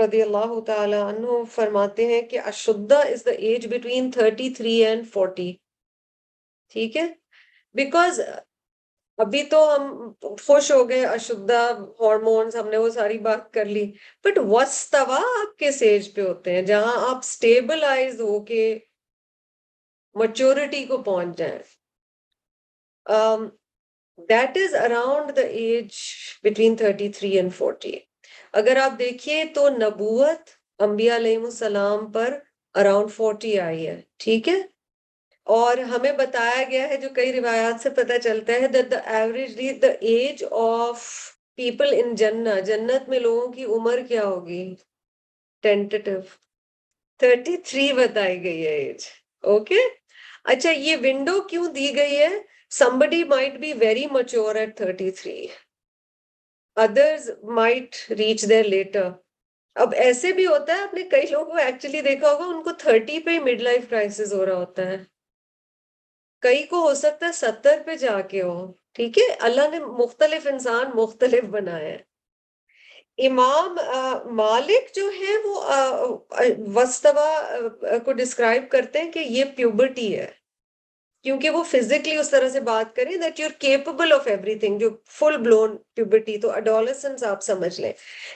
رضی اللہ تعالی عنہ فرماتے ہیں کہ اشدہ از دا ایج بٹوین 33 and 40. ٹھیک ہے, بیکاز ابھی تو ہم خوش ہو گئے, اشدہ ہارمونز, ہم نے وہ ساری بات کر لی, بٹ وستوا آپ کس ایج پہ ہوتے ہیں جہاں آپ اسٹیبلائز ہو کے میچورٹی کو پہنچ جائیں. That is around the age between 33 and 40. اگر آپ دیکھیے تو نبوت انبیاء علیہ السلام پر around 40 آئی ہے. ٹھیک ہے, اور ہمیں بتایا گیا ہے, جو کئی روایات سے پتہ چلتا ہے, that the averagely the age of people in Jannah, جنت میں لوگوں کی عمر کیا ہوگی؟ ٹینٹیٹیو 33 بتائی گئی ہے ایج. اوکے, اچھا یہ ونڈو کیوں دی گئی ہے؟ Somebody might be very mature at 33. Others might reach there later. اب ایسے بھی ہوتا ہے, آپ نے کئی لوگوں کو ایکچولی دیکھا ہوگا, ان کو 30 پہ مڈ لائف کرائسس ہو رہا ہوتا ہے, کئی کو ہو سکتا ہے 70 پہ جا کے ہو. ٹھیک ہے, اللہ نے مختلف انسان مختلف بنائے ہیں. امام مالک جو ہے وہ وستوا کو ڈسکرائب کرتے ہیں کہ یہ پیوبرٹی ہے, کیونکہ وہ فزیکلی اس طرح سے بات کریں that you're capable of everything, جو فل بلون پیوبرٹی, تو اڈولسنس آپ سمجھ لیں.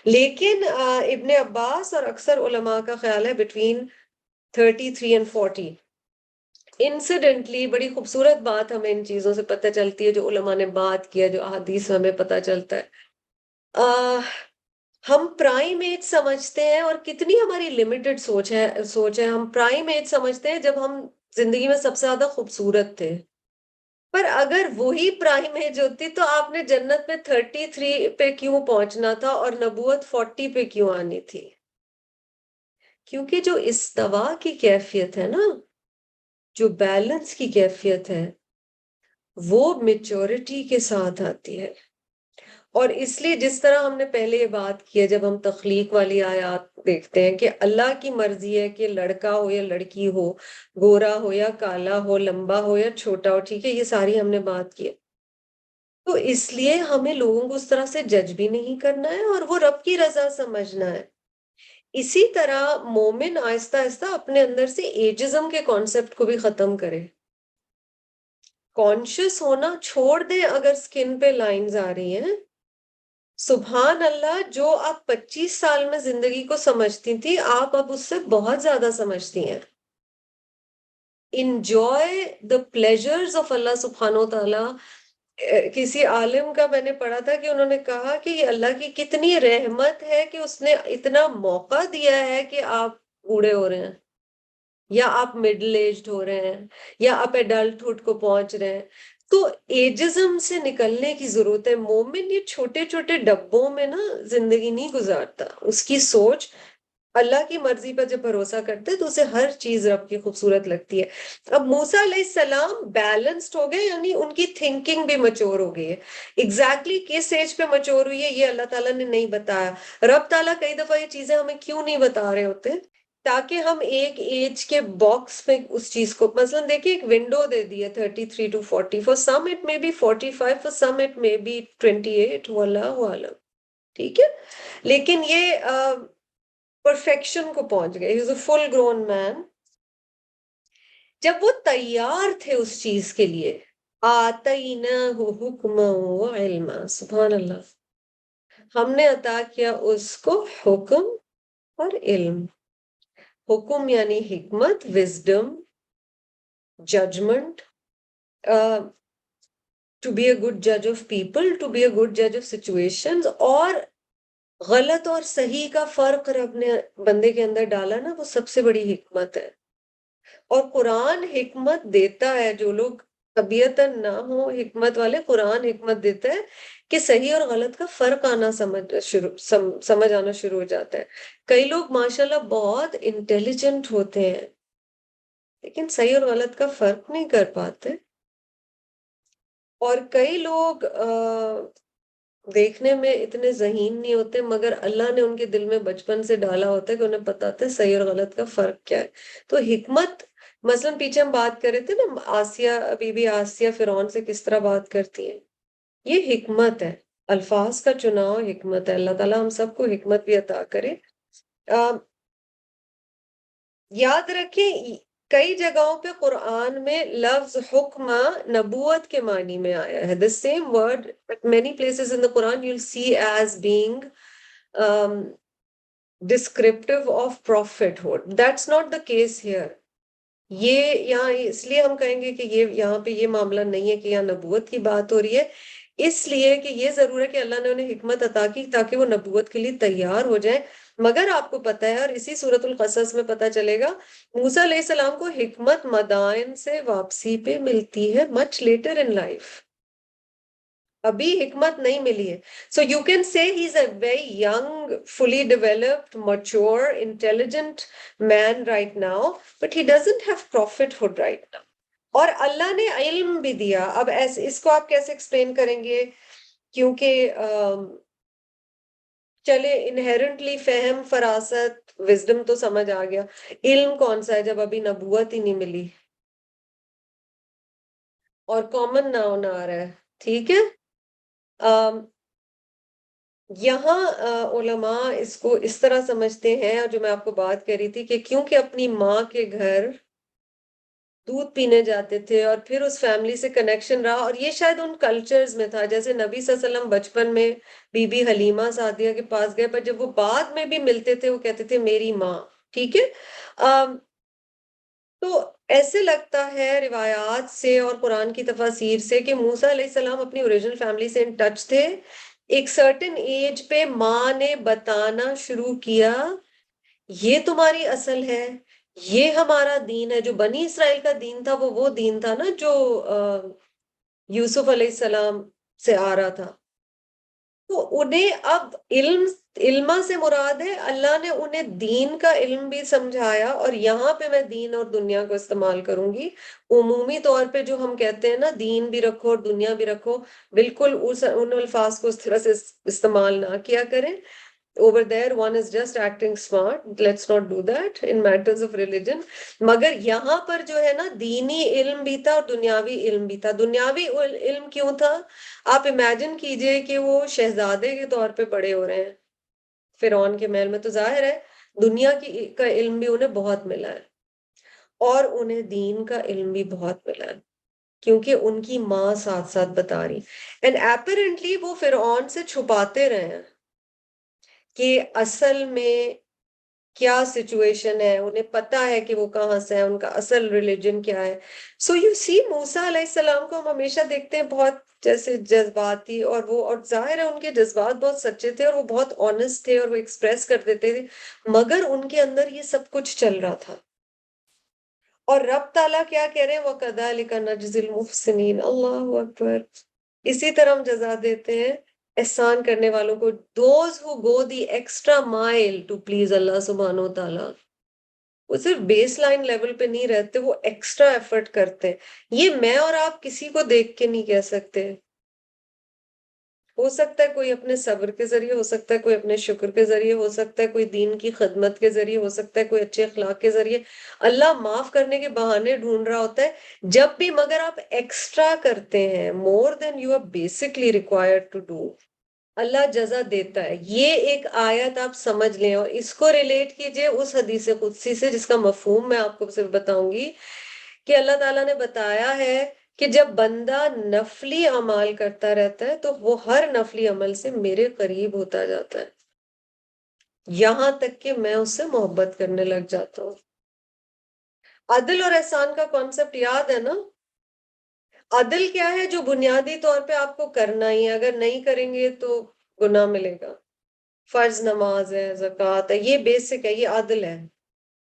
لیکن ابن عباس اور اکثر علماء کا خیال ہے بٹوین 33 and 40. انسیڈنٹلی بڑی خوبصورت بات ہمیں ان چیزوں سے پتہ چلتی ہے جو علماء نے بات کیا, جو احادیث سے ہمیں پتہ چلتا ہے. ہم پرائم ایج سمجھتے ہیں, اور کتنی ہماری لمیٹڈ سوچ ہے. ہم پرائم ایج سمجھتے ہیں جب ہم زندگی میں سب سے زیادہ خوبصورت تھے, پر اگر وہی پرائم ایج ہوتی تو آپ نے جنت میں 33 پہ کیوں پہنچنا تھا اور نبوت 40 پہ کیوں آنی تھی؟ کیونکہ جو استوا کی کیفیت ہے نا, جو بیلنس کی کیفیت ہے, وہ میچورٹی کے ساتھ آتی ہے. اور اس لیے جس طرح ہم نے پہلے یہ بات کی ہے, جب ہم تخلیق والی آیات دیکھتے ہیں کہ اللہ کی مرضی ہے کہ لڑکا ہو یا لڑکی ہو, گورا ہو یا کالا ہو, لمبا ہو یا چھوٹا ہو. ٹھیک ہے, یہ ساری ہم نے بات کی ہے. تو اس لیے ہمیں لوگوں کو اس طرح سے جج بھی نہیں کرنا ہے, اور وہ رب کی رضا سمجھنا ہے. اسی طرح مومن آہستہ آہستہ اپنے اندر سے ایجزم کے کانسیپٹ کو بھی ختم کرے. کانشیس ہونا چھوڑ دیں. اگر سکن پہ لائنز آ رہی ہیں, سبحان اللہ, جو آپ 25 سال میں زندگی کو سمجھتی تھی, آپ اب اس سے بہت زیادہ سمجھتی ہیں. انجوائے دا پلیجرز آف اللہ سبحانہ وتعالی. کسی عالم کا میں نے پڑھا تھا کہ انہوں نے کہا کہ یہ اللہ کی کتنی رحمت ہے کہ اس نے اتنا موقع دیا ہے کہ آپ بوڑھے ہو رہے ہیں, یا آپ مڈل ایجڈ ہو رہے ہیں, یا آپ ایڈلٹہڈ کو پہنچ رہے ہیں. تو ایجزم سے نکلنے کی ضرورت ہے. مومن یہ چھوٹے چھوٹے ڈبوں میں نا زندگی نہیں گزارتا. اس کی سوچ اللہ کی مرضی پر جب بھروسہ کرتے تو اسے ہر چیز رب کی خوبصورت لگتی ہے. اب موسیٰ علیہ السلام بیلنسڈ ہو گئے, یعنی ان کی تھنکنگ بھی میچور ہو گئی ہے. ایگزیکٹلی کس ایج پہ میچور ہوئی ہے یہ اللہ تعالیٰ نے نہیں بتایا. رب تعالیٰ کئی دفعہ یہ چیزیں ہمیں کیوں نہیں بتا رہے ہوتے؟ تاکہ ہم ایک ایج کے باکس میں اس چیز کو, مثلا دیکھیں ایک ونڈو دے دی ہے 33 to 40, for some it may be 45, for some it may be 28, واللہ عالم. ٹھیک ہے, لیکن یہ پرفیکشن کو پہنچ گئے. he was a full grown man. جب وہ تیار تھے اس چیز کے لیے, آتیناہ حکما وعلما, سبحان اللہ, ہم نے عطا کیا اس کو حکم اور علم. حکم یعنی حکمت, wisdom, judgement. to be a good judge of people, to be a good judge of situations. اور غلط اور صحیح کا فرق رب نے بندے کے اندر ڈالا نا، وہ سب سے بڑی حکمت ہے. اور قرآن حکمت دیتا ہے، جو لوگ طبیعتاً نہ ہو حکمت والے، قرآن حکمت دیتا ہے کہ صحیح اور غلط کا فرق آنا سمجھ آنا شروع ہو جاتا ہے. کئی لوگ ماشاءاللہ بہت انٹیلیجنٹ ہوتے ہیں لیکن صحیح اور غلط کا فرق نہیں کر پاتے. اور کئی لوگ دیکھنے میں اتنے ذہین نہیں ہوتے مگر اللہ نے ان کے دل میں بچپن سے ڈالا ہوتا ہے کہ انہیں پتہ ہے صحیح اور غلط کا فرق کیا ہے. تو حکمت، مثلا پیچھے ہم بات کر رہے تھے نا آسیہ، بی بی آسیہ فرعون سے کس طرح بات کرتی ہیں، یہ حکمت ہے. الفاظ کا چناؤ حکمت ہے. اللہ تعالیٰ ہم سب کو حکمت بھی عطا کرے. یاد رکھیں کئی جگہوں پہ قرآن میں لفظ حکم نبوت کے معنی میں آیا ہے. The same word at many places in the Quran you'll see as being descriptive of prophethood. That's not the case here. یہ یہاں اس لیے ہم کہیں گے کہ یہ یہاں پہ یہ معاملہ نہیں ہے کہ یہاں نبوت کی بات ہو رہی ہے، اس لیے کہ یہ ضرور ہے کہ اللہ نے انہیں حکمت عطا کی تاکہ وہ نبوت کے لیے تیار ہو جائیں. مگر آپ کو پتہ ہے، اور اسی سورۃ القصص میں پتہ چلے گا، موسیٰ علیہ السلام کو حکمت مدائن سے واپسی پہ ملتی ہے much later in life. ابھی حکمت نہیں ملی ہے. So you can say he's a very young, fully developed, mature, intelligent man right now, but he doesn't have prophethood right now. اور اللہ نے علم بھی دیا. اب ایسے اس کو آپ کیسے ایکسپلین کریں گے؟ کیونکہ چلے انہیرنٹلی فہم، فراست، وزڈم تو سمجھ آ گیا، علم کون سا ہے جب ابھی نبوت ہی نہیں ملی اور کامن ناؤن آ رہا ہے. ٹھیک ہے، یہاں علماء اس کو اس طرح سمجھتے ہیں، اور جو میں آپ کو بات کر رہی تھی کہ کیونکہ اپنی ماں کے گھر دودھ پینے جاتے تھے اور پھر اس فیملی سے کنیکشن رہا، اور یہ شاید ان کلچرز میں تھا. جیسے نبی صلی اللہ علیہ وسلم بچپن میں بی بی حلیمہ سعدیہ کے پاس گئے، پر جب وہ بعد میں بھی ملتے تھے وہ کہتے تھے میری ماں. ٹھیک ہے، تو ایسے لگتا ہے روایات سے اور قرآن کی تفاسیر سے کہ موسیٰ علیہ السلام اپنی اوریجنل فیملی سے ان ٹچ تھے. ایک سرٹن ایج پہ ماں نے بتانا شروع کیا یہ تمہاری اصل ہے، یہ ہمارا دین ہے. جو بنی اسرائیل کا دین تھا وہ دین تھا نا جو یوسف علیہ السلام سے آ رہا تھا. تو انہیں اب علمہ سے مراد ہے اللہ نے انہیں دین کا علم بھی سمجھایا. اور یہاں پہ میں دین اور دنیا کو استعمال کروں گی عمومی طور پہ، جو ہم کہتے ہیں نا دین بھی رکھو اور دنیا بھی رکھو، بالکل ان الفاظ کو اس طرح سے استعمال نہ کیا کریں. Over there one is just acting smart. Let's not do that in matters of religion. مگر یہاں پر جو ہے نا دینی علم بھی تھا اور دنیاوی علم بھی تھا. دنیاوی علم کیوں تھا؟ آپ امیجن کیجئے کہ وہ شہزادے کے طور پہ بڑے ہو رہے ہیں فرعون کے محل میں، تو ظاہر ہے دنیا کا علم بھی انہیں بہت ملا ہے اور انہیں دین کا علم بھی بہت ملا ہے کیونکہ ان کی ماں ساتھ ساتھ بتا رہی. اینڈ اپیرنٹلی وہ فرعون سے چھپاتے رہے ہیں کہ اصل میں کیا سچویشن ہے، انہیں پتا ہے کہ وہ کہاں سے ہے، ان کا اصل ریلیجن کیا ہے. سو یو سی موسیٰ علیہ السلام کو ہم ہمیشہ دیکھتے ہیں بہت جیسے جذباتی، اور ظاہر ہے ان کے جذبات بہت سچے تھے اور وہ بہت آنےسٹ تھے اور وہ ایکسپریس کر دیتے تھے، مگر ان کے اندر یہ سب کچھ چل رہا تھا. اور رب تعالیٰ کیا کہہ رہے ہیں؟ وَكَذَلِكَ نَجْزِي الْمُحْسِنِينَ. اللہ اکبر. اسی طرح ہم جزا دیتے ہیں احسان کرنے والوں کو. those who go the extra mile to please اللہ سبحانہ و تعالیٰ، وہ صرف بیس لائن لیول پہ نہیں رہتے، وہ ایکسٹرا ایفرٹ کرتے ہیں. یہ میں اور آپ کسی کو دیکھ کے نہیں کہہ سکتے. ہو سکتا ہے کوئی اپنے صبر کے ذریعے، ہو سکتا ہے کوئی اپنے شکر کے ذریعے، ہو سکتا ہے کوئی دین کی خدمت کے ذریعے، ہو سکتا ہے کوئی اچھے اخلاق کے ذریعے. اللہ معاف کرنے کے بہانے ڈھونڈ رہا ہوتا ہے جب بھی، مگر آپ ایکسٹرا کرتے ہیں more than you are basically required to do. اللہ جزا دیتا ہے. یہ ایک آیت آپ سمجھ لیں اور اس کو ریلیٹ کیجئے اس حدیث قدسی سے جس کا مفہوم میں آپ کو صرف بتاؤں گی کہ اللہ تعالیٰ نے بتایا ہے کہ جب بندہ نفلی اعمال کرتا رہتا ہے تو وہ ہر نفلی عمل سے میرے قریب ہوتا جاتا ہے یہاں تک کہ میں اس سے محبت کرنے لگ جاتا ہوں. عدل اور احسان کا کانسیپٹ یاد ہے نا؟ عدل کیا ہے؟ جو بنیادی طور پہ آپ کو کرنا ہی ہے، اگر نہیں کریں گے تو گناہ ملے گا. فرض نماز ہے، زکوٰۃ ہے، یہ بیسک ہے، یہ عدل ہے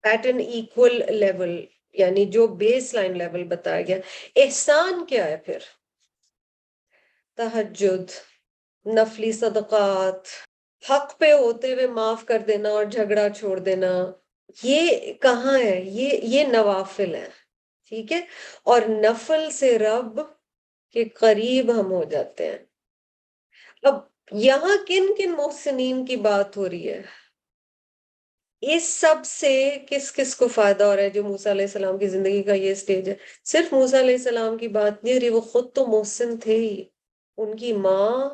ایٹ این ایکول لیول، یعنی جو بیس لائن لیول بتایا گیا. احسان کیا ہے پھر؟ تہجد، نفلی صدقات، حق پہ ہوتے ہوئے معاف کر دینا اور جھگڑا چھوڑ دینا. یہ کہاں ہے؟ یہ نوافل ہے. ٹھیک ہے، اور نفل سے رب کے قریب ہم ہو جاتے ہیں. اب یہاں کن کن محسنین کی بات ہو رہی ہے؟ اس سب سے کس کس کو فائدہ ہو رہا ہے؟ جو موسیٰ علیہ السلام کی زندگی کا یہ سٹیج ہے. صرف موسیٰ علیہ السلام کی بات نہیں ہو رہی، وہ خود تو محسن تھے ہی. ان کی ماں،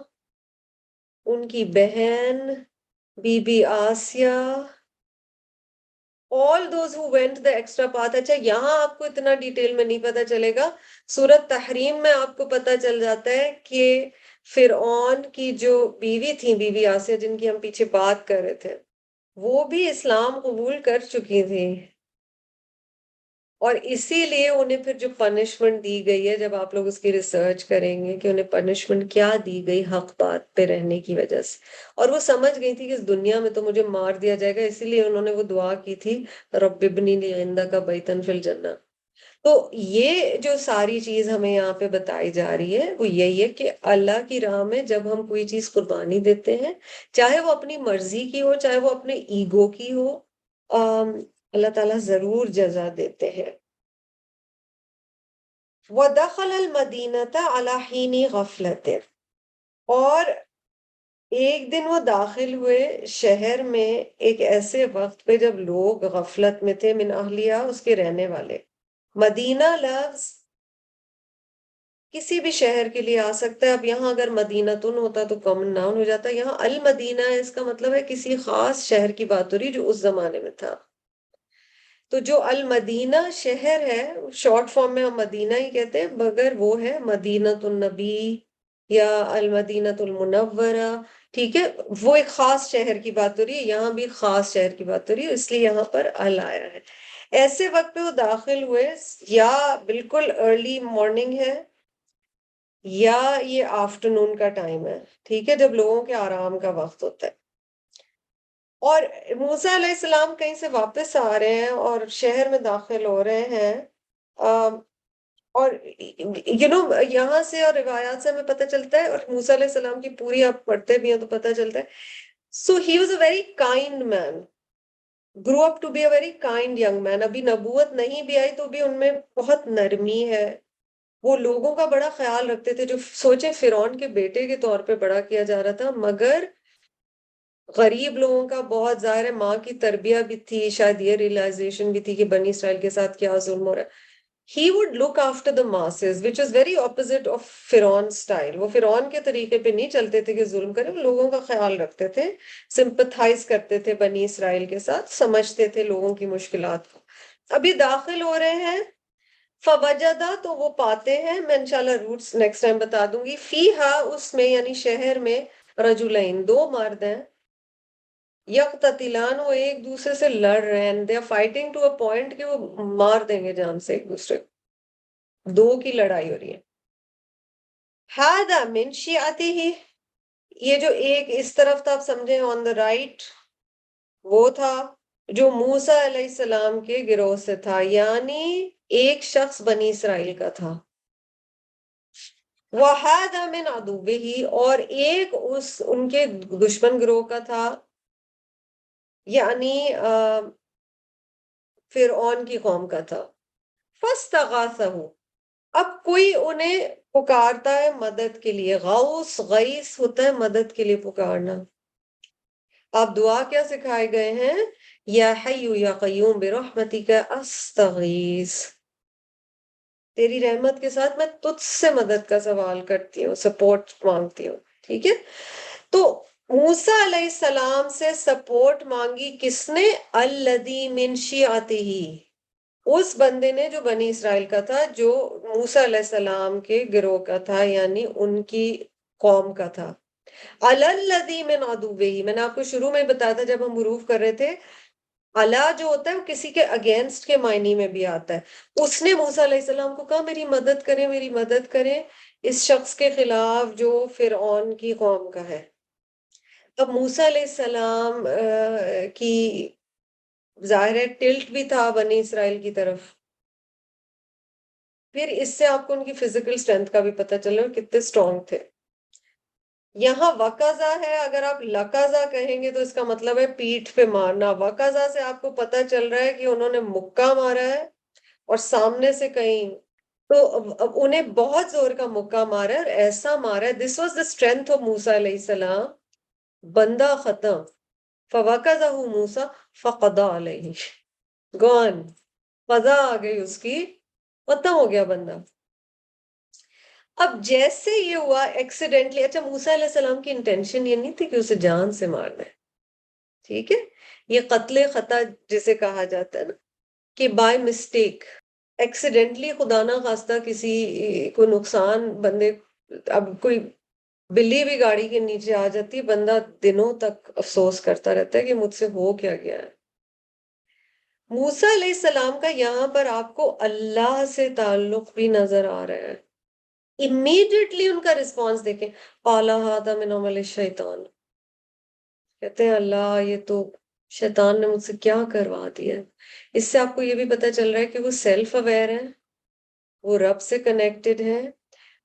ان کی بہن Bibi Asiya, all those who went the extra path. اچھا یہاں آپ کو اتنا ڈیٹیل میں نہیں پتا چلے گا، سورۃ تحریم میں آپ کو پتا چل جاتا ہے کہ فرعون کی جو بیوی تھی، بی بی آسیہ، جن کی ہم پیچھے بات کر رہے تھے، وہ بھی اسلام قبول کر چکی تھی. اور اسی لیے انہیں پھر جو پنشمنٹ دی گئی ہے، جب آپ لوگ اس کی ریسرچ کریں گے کہ انہیں پنشمنٹ کیا دی گئی حق بات پہ رہنے کی وجہ سے، اور وہ سمجھ گئی تھی کہ اس دنیا میں تو مجھے مار دیا جائے گا، اسی لیے انہوں نے وہ دعا کی تھی رب ابنی لی عندک بیتن فی الجنہ. تو یہ جو ساری چیز ہمیں یہاں پہ بتائی جا رہی ہے وہ یہی ہے کہ اللہ کی راہ میں جب ہم کوئی چیز قربانی دیتے ہیں، چاہے وہ اپنی مرضی کی ہو، چاہے وہ اپنے ایگو کی ہو، اللہ تعالیٰ ضرور جزا دیتے ہیں. وَدَخَلَ الْمَدِينَةَ عَلَى حِينِ غَفْلَةٍ، اور ایک دن وہ داخل ہوئے شہر میں ایک ایسے وقت پہ جب لوگ غفلت میں تھے، من اہلیہ، اس کے رہنے والے. مدینہ لفظ کسی بھی شہر کے لیے آ سکتا ہے. اب یہاں اگر مدینہ تن ہوتا تو کامن ناؤن ہو جاتا. یہاں المدینہ ہے، اس کا مطلب ہے کسی خاص شہر کی بات ہو رہی جو اس زمانے میں تھا. تو جو المدینہ شہر ہے، شارٹ فارم میں ہم مدینہ ہی کہتے ہیں، مگر وہ ہے مدینۃ النبی یا المدینۃ المنورہ. ٹھیک ہے، وہ ایک خاص شہر کی بات ہو رہی ہے، یہاں بھی خاص شہر کی بات ہو رہی ہے، اس لیے یہاں پر ال آیا ہے. ایسے وقت پہ وہ داخل ہوئے، یا بالکل ارلی مارننگ ہے یا یہ آفٹرنون کا ٹائم ہے. ٹھیک ہے، جب لوگوں کے آرام کا وقت ہوتا ہے. اور موسیٰ علیہ السلام کہیں سے واپس آ رہے ہیں اور شہر میں داخل ہو رہے ہیں. اور یہاں سے اور روایات سے ہمیں پتہ چلتا ہے، اور موسیٰ علیہ السلام کی پوری آپ پڑھتے بھی ہیں تو پتہ چلتا ہے. So he was a very kind man, grow up to be a very kind young man. ابھی نبوت نہیں بھی آئی تو بھی ان میں بہت نرمی ہے. وہ لوگوں کا بڑا خیال رکھتے تھے. جو سوچے فرعون کے بیٹے کے طور پہ بڑا کیا جا رہا تھا، مگر غریب لوگوں کا بہت ظاہر ہے، ماں کی تربیت بھی تھی، شاید یہ ریئلائزیشن بھی تھی کہ بنی اسرائیل کے ساتھ کیا ظلم ہو رہا ہے. He would look after the masses, which is very opposite of فرعون style. وہ فرعون کے طریقے پہ نہیں چلتے تھے کہ ظلم کریں، وہ لوگوں کا خیال رکھتے تھے، سمپتھائز کرتے تھے بنی اسرائیل کے ساتھ، سمجھتے تھے لوگوں کی مشکلات کو. ابھی داخل ہو رہے ہیں، فوجدہ، تو وہ پاتے ہیں، میں انشاءاللہ روٹس نیکسٹ ٹائم بتا دوں گی، فیہا، اس میں یعنی شہر میں، رجلین، دو مرد ہیں، یقتتلان، وہ ایک دوسرے سے لڑ رہے ہیں. They are fighting to a point کہ وہ مار دیں گے جان سے ایک دوسرے کو. دو کی لڑائی ہو رہی ہے. ہذا من شیعتہ، یہ جو ایک اس طرف تھا، آپ سمجھیں آن دا رائٹ، وہ تھا جو موسیٰ علیہ السلام کے گروہ سے تھا، یعنی ایک شخص بنی اسرائیل کا تھا. وَهَذَا مِنْ عَدُوِّهِ، اور ایک ان کے دشمن گروہ کا تھا، یعنی فرعون کی قوم کا تھا. فَاسْتَغَاثَهُ، اب کوئی انہیں پکارتا ہے مدد کے لیے. غوث، غیث ہوتا ہے مدد کے لیے پکارنا. آپ دعا کیا سکھائے گئے ہیں؟ یا حی یا قیوم برحمتک استغیث، تیری رحمت کے ساتھ میں تجھ سے مدد کا سوال کرتی ہوں، سپورٹ مانگتی ہوں. ٹھیک ہے، تو موسیٰ علیہ السلام سے سپورٹ مانگی کس نے؟ الذی من شیعتہ، اس بندے نے جو بنی اسرائیل کا تھا، جو موسیٰ علیہ السلام کے گروہ کا تھا، یعنی ان کی قوم کا تھا. الذی من عدوہ، میں نے آپ کو شروع میں بتایا تھا جب ہم حروف کر رہے تھے، علا جو ہوتا ہے وہ کسی کے اگینسٹ کے معنی میں بھی آتا ہے. اس نے موسیٰ علیہ السلام کو کہا میری مدد کریں، میری مدد کریں اس شخص کے خلاف جو فرعون کی قوم کا ہے. اب موسیٰ علیہ السلام کی ظاہر ہے ٹلٹ بھی تھا بنی اسرائیل کی طرف. پھر اس سے آپ کو ان کی فزیکل اسٹرینتھ کا بھی پتہ چلا کتنے اسٹرانگ تھے. یہاں وقزا ہے، اگر آپ لقزا کہیں گے تو اس کا مطلب ہے پیٹھ پہ مارنا. وقزا سے آپ کو پتہ چل رہا ہے کہ انہوں نے مکہ مارا ہے اور سامنے سے کہیں، تو انہیں بہت زور کا مکہ مارا ہے اور ایسا مارا ہے. This was the strength of موسیٰ علیہ السلام. بندہ ختم. فَوَقَزَهُ موسیٰ فَقَضَى عَلَيْهِ گون قضا آ گئی اس کی، ختم ہو گیا بندہ. اب جیسے یہ ہوا ایکسیڈنٹلی، اچھا موسیٰ علیہ السلام کی انٹینشن یہ نہیں تھی کہ اسے جان سے مارنا ہے، ٹھیک ہے، یہ قتل خطا جسے کہا جاتا ہے نا، کہ بائی مسٹیک ایکسیڈنٹلی خدا نہ خواستہ کسی کو نقصان، بندے اب کوئی بلی بھی گاڑی کے نیچے آ جاتی ہے، بندہ دنوں تک افسوس کرتا رہتا ہے کہ مجھ سے ہو کیا گیا ہے. موسیٰ علیہ السلام کا یہاں پر آپ کو اللہ سے تعلق بھی نظر آ رہا ہے. امیڈیٹلی ان کا رسپانس دیکھیں، قَالَ هَٰذَا مِنْ عَمَلِ الشَّيْطَانِ، کہتے ہیں اللہ یہ تو شیطان نے مجھ سے کیا کروا دیا. اس سے آپ کو یہ بھی پتہ چل رہا ہے کہ وہ سیلف اویئر ہیں، وہ رب سے کنیکٹڈ ہیں،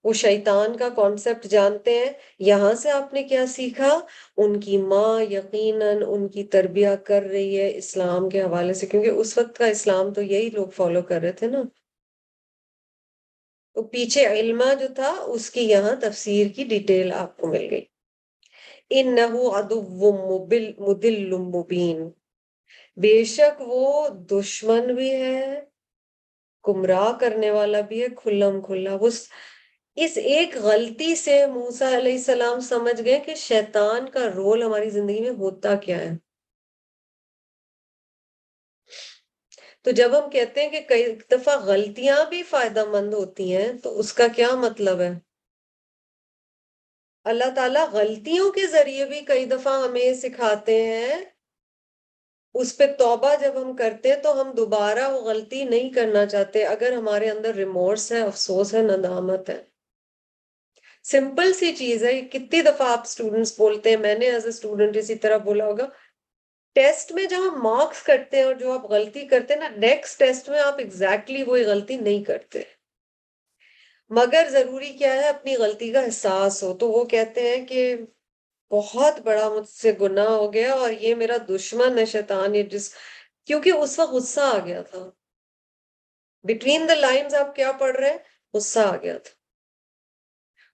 وہ شیطان کا کانسیپٹ جانتے ہیں. یہاں سے آپ نے کیا سیکھا؟ ان کی ماں یقیناً ان کی تربیت کر رہی ہے اسلام کے حوالے سے، کیونکہ اس وقت کا اسلام تو یہی لوگ فالو کر رہے تھے نا. تو پیچھے علمہ جو تھا اس کی یہاں تفسیر کی ڈیٹیل آپ کو مل گئی. اِنَّهُ عَدُوٌّ مُضِلٌّ مُبِینٌ، بے شک وہ دشمن بھی ہے، گمراہ کرنے والا بھی ہے کھلم کھلا. وہ اس ایک غلطی سے موسیٰ علیہ السلام سمجھ گئے کہ شیطان کا رول ہماری زندگی میں ہوتا کیا ہے. تو جب ہم کہتے ہیں کہ کئی دفعہ غلطیاں بھی فائدہ مند ہوتی ہیں تو اس کا کیا مطلب ہے؟ اللہ تعالیٰ غلطیوں کے ذریعے بھی کئی دفعہ ہمیں سکھاتے ہیں. اس پہ توبہ جب ہم کرتے ہیں تو ہم دوبارہ وہ غلطی نہیں کرنا چاہتے، اگر ہمارے اندر ریمورس ہے، افسوس ہے، ندامت ہے. سمپل سی چیز ہے. کتنی دفعہ آپ اسٹوڈنٹس بولتے ہیں، میں نے ایز اے اسٹوڈنٹ اسی طرح بولا ہوگا، ٹیسٹ میں جب ہم مارکس کرتے ہیں اور جو آپ غلطی کرتے ہیں نا، نیکسٹ ٹیسٹ میں آپ ایگزیکٹلی وہی غلطی نہیں کرتے. مگر ضروری کیا ہے؟ اپنی غلطی کا احساس ہو. تو وہ کہتے ہیں کہ بہت بڑا مجھ سے گناہ ہو گیا اور یہ میرا دشمن ہے شیطان، یہ کیونکہ اس وقت غصہ آ گیا تھا. بٹوین دا لائنز آپ کیا پڑھ رہے ہیں؟ غصہ آ گیا تھا،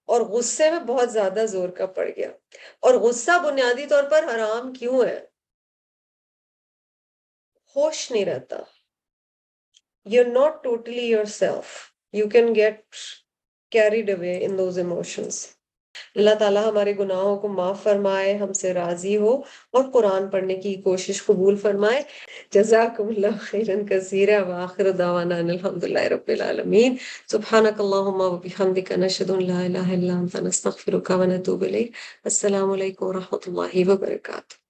اور غصے میں بہت زیادہ زور کا پڑ گیا. اور غصہ بنیادی طور پر حرام کیوں ہے؟ ہوش نہیں رہتا. You're not totally yourself. You can get carried away in those emotions. اللہ تعالیٰ ہمارے گناہوں کو معاف فرمائے، ہم سے راضی ہو اور قرآن پڑھنے کی کوشش قبول فرمائے. جزاکم اللہ خیرا کثیرا وآخر دعوانا ان الحمدللہ رب العالمین. سبحانک اللہم وبحمدک نشہد ان لا الہ الا انت نستغفرک ونتوب الیک. السلام علیکم ورحمۃ اللہ وبرکاتہ.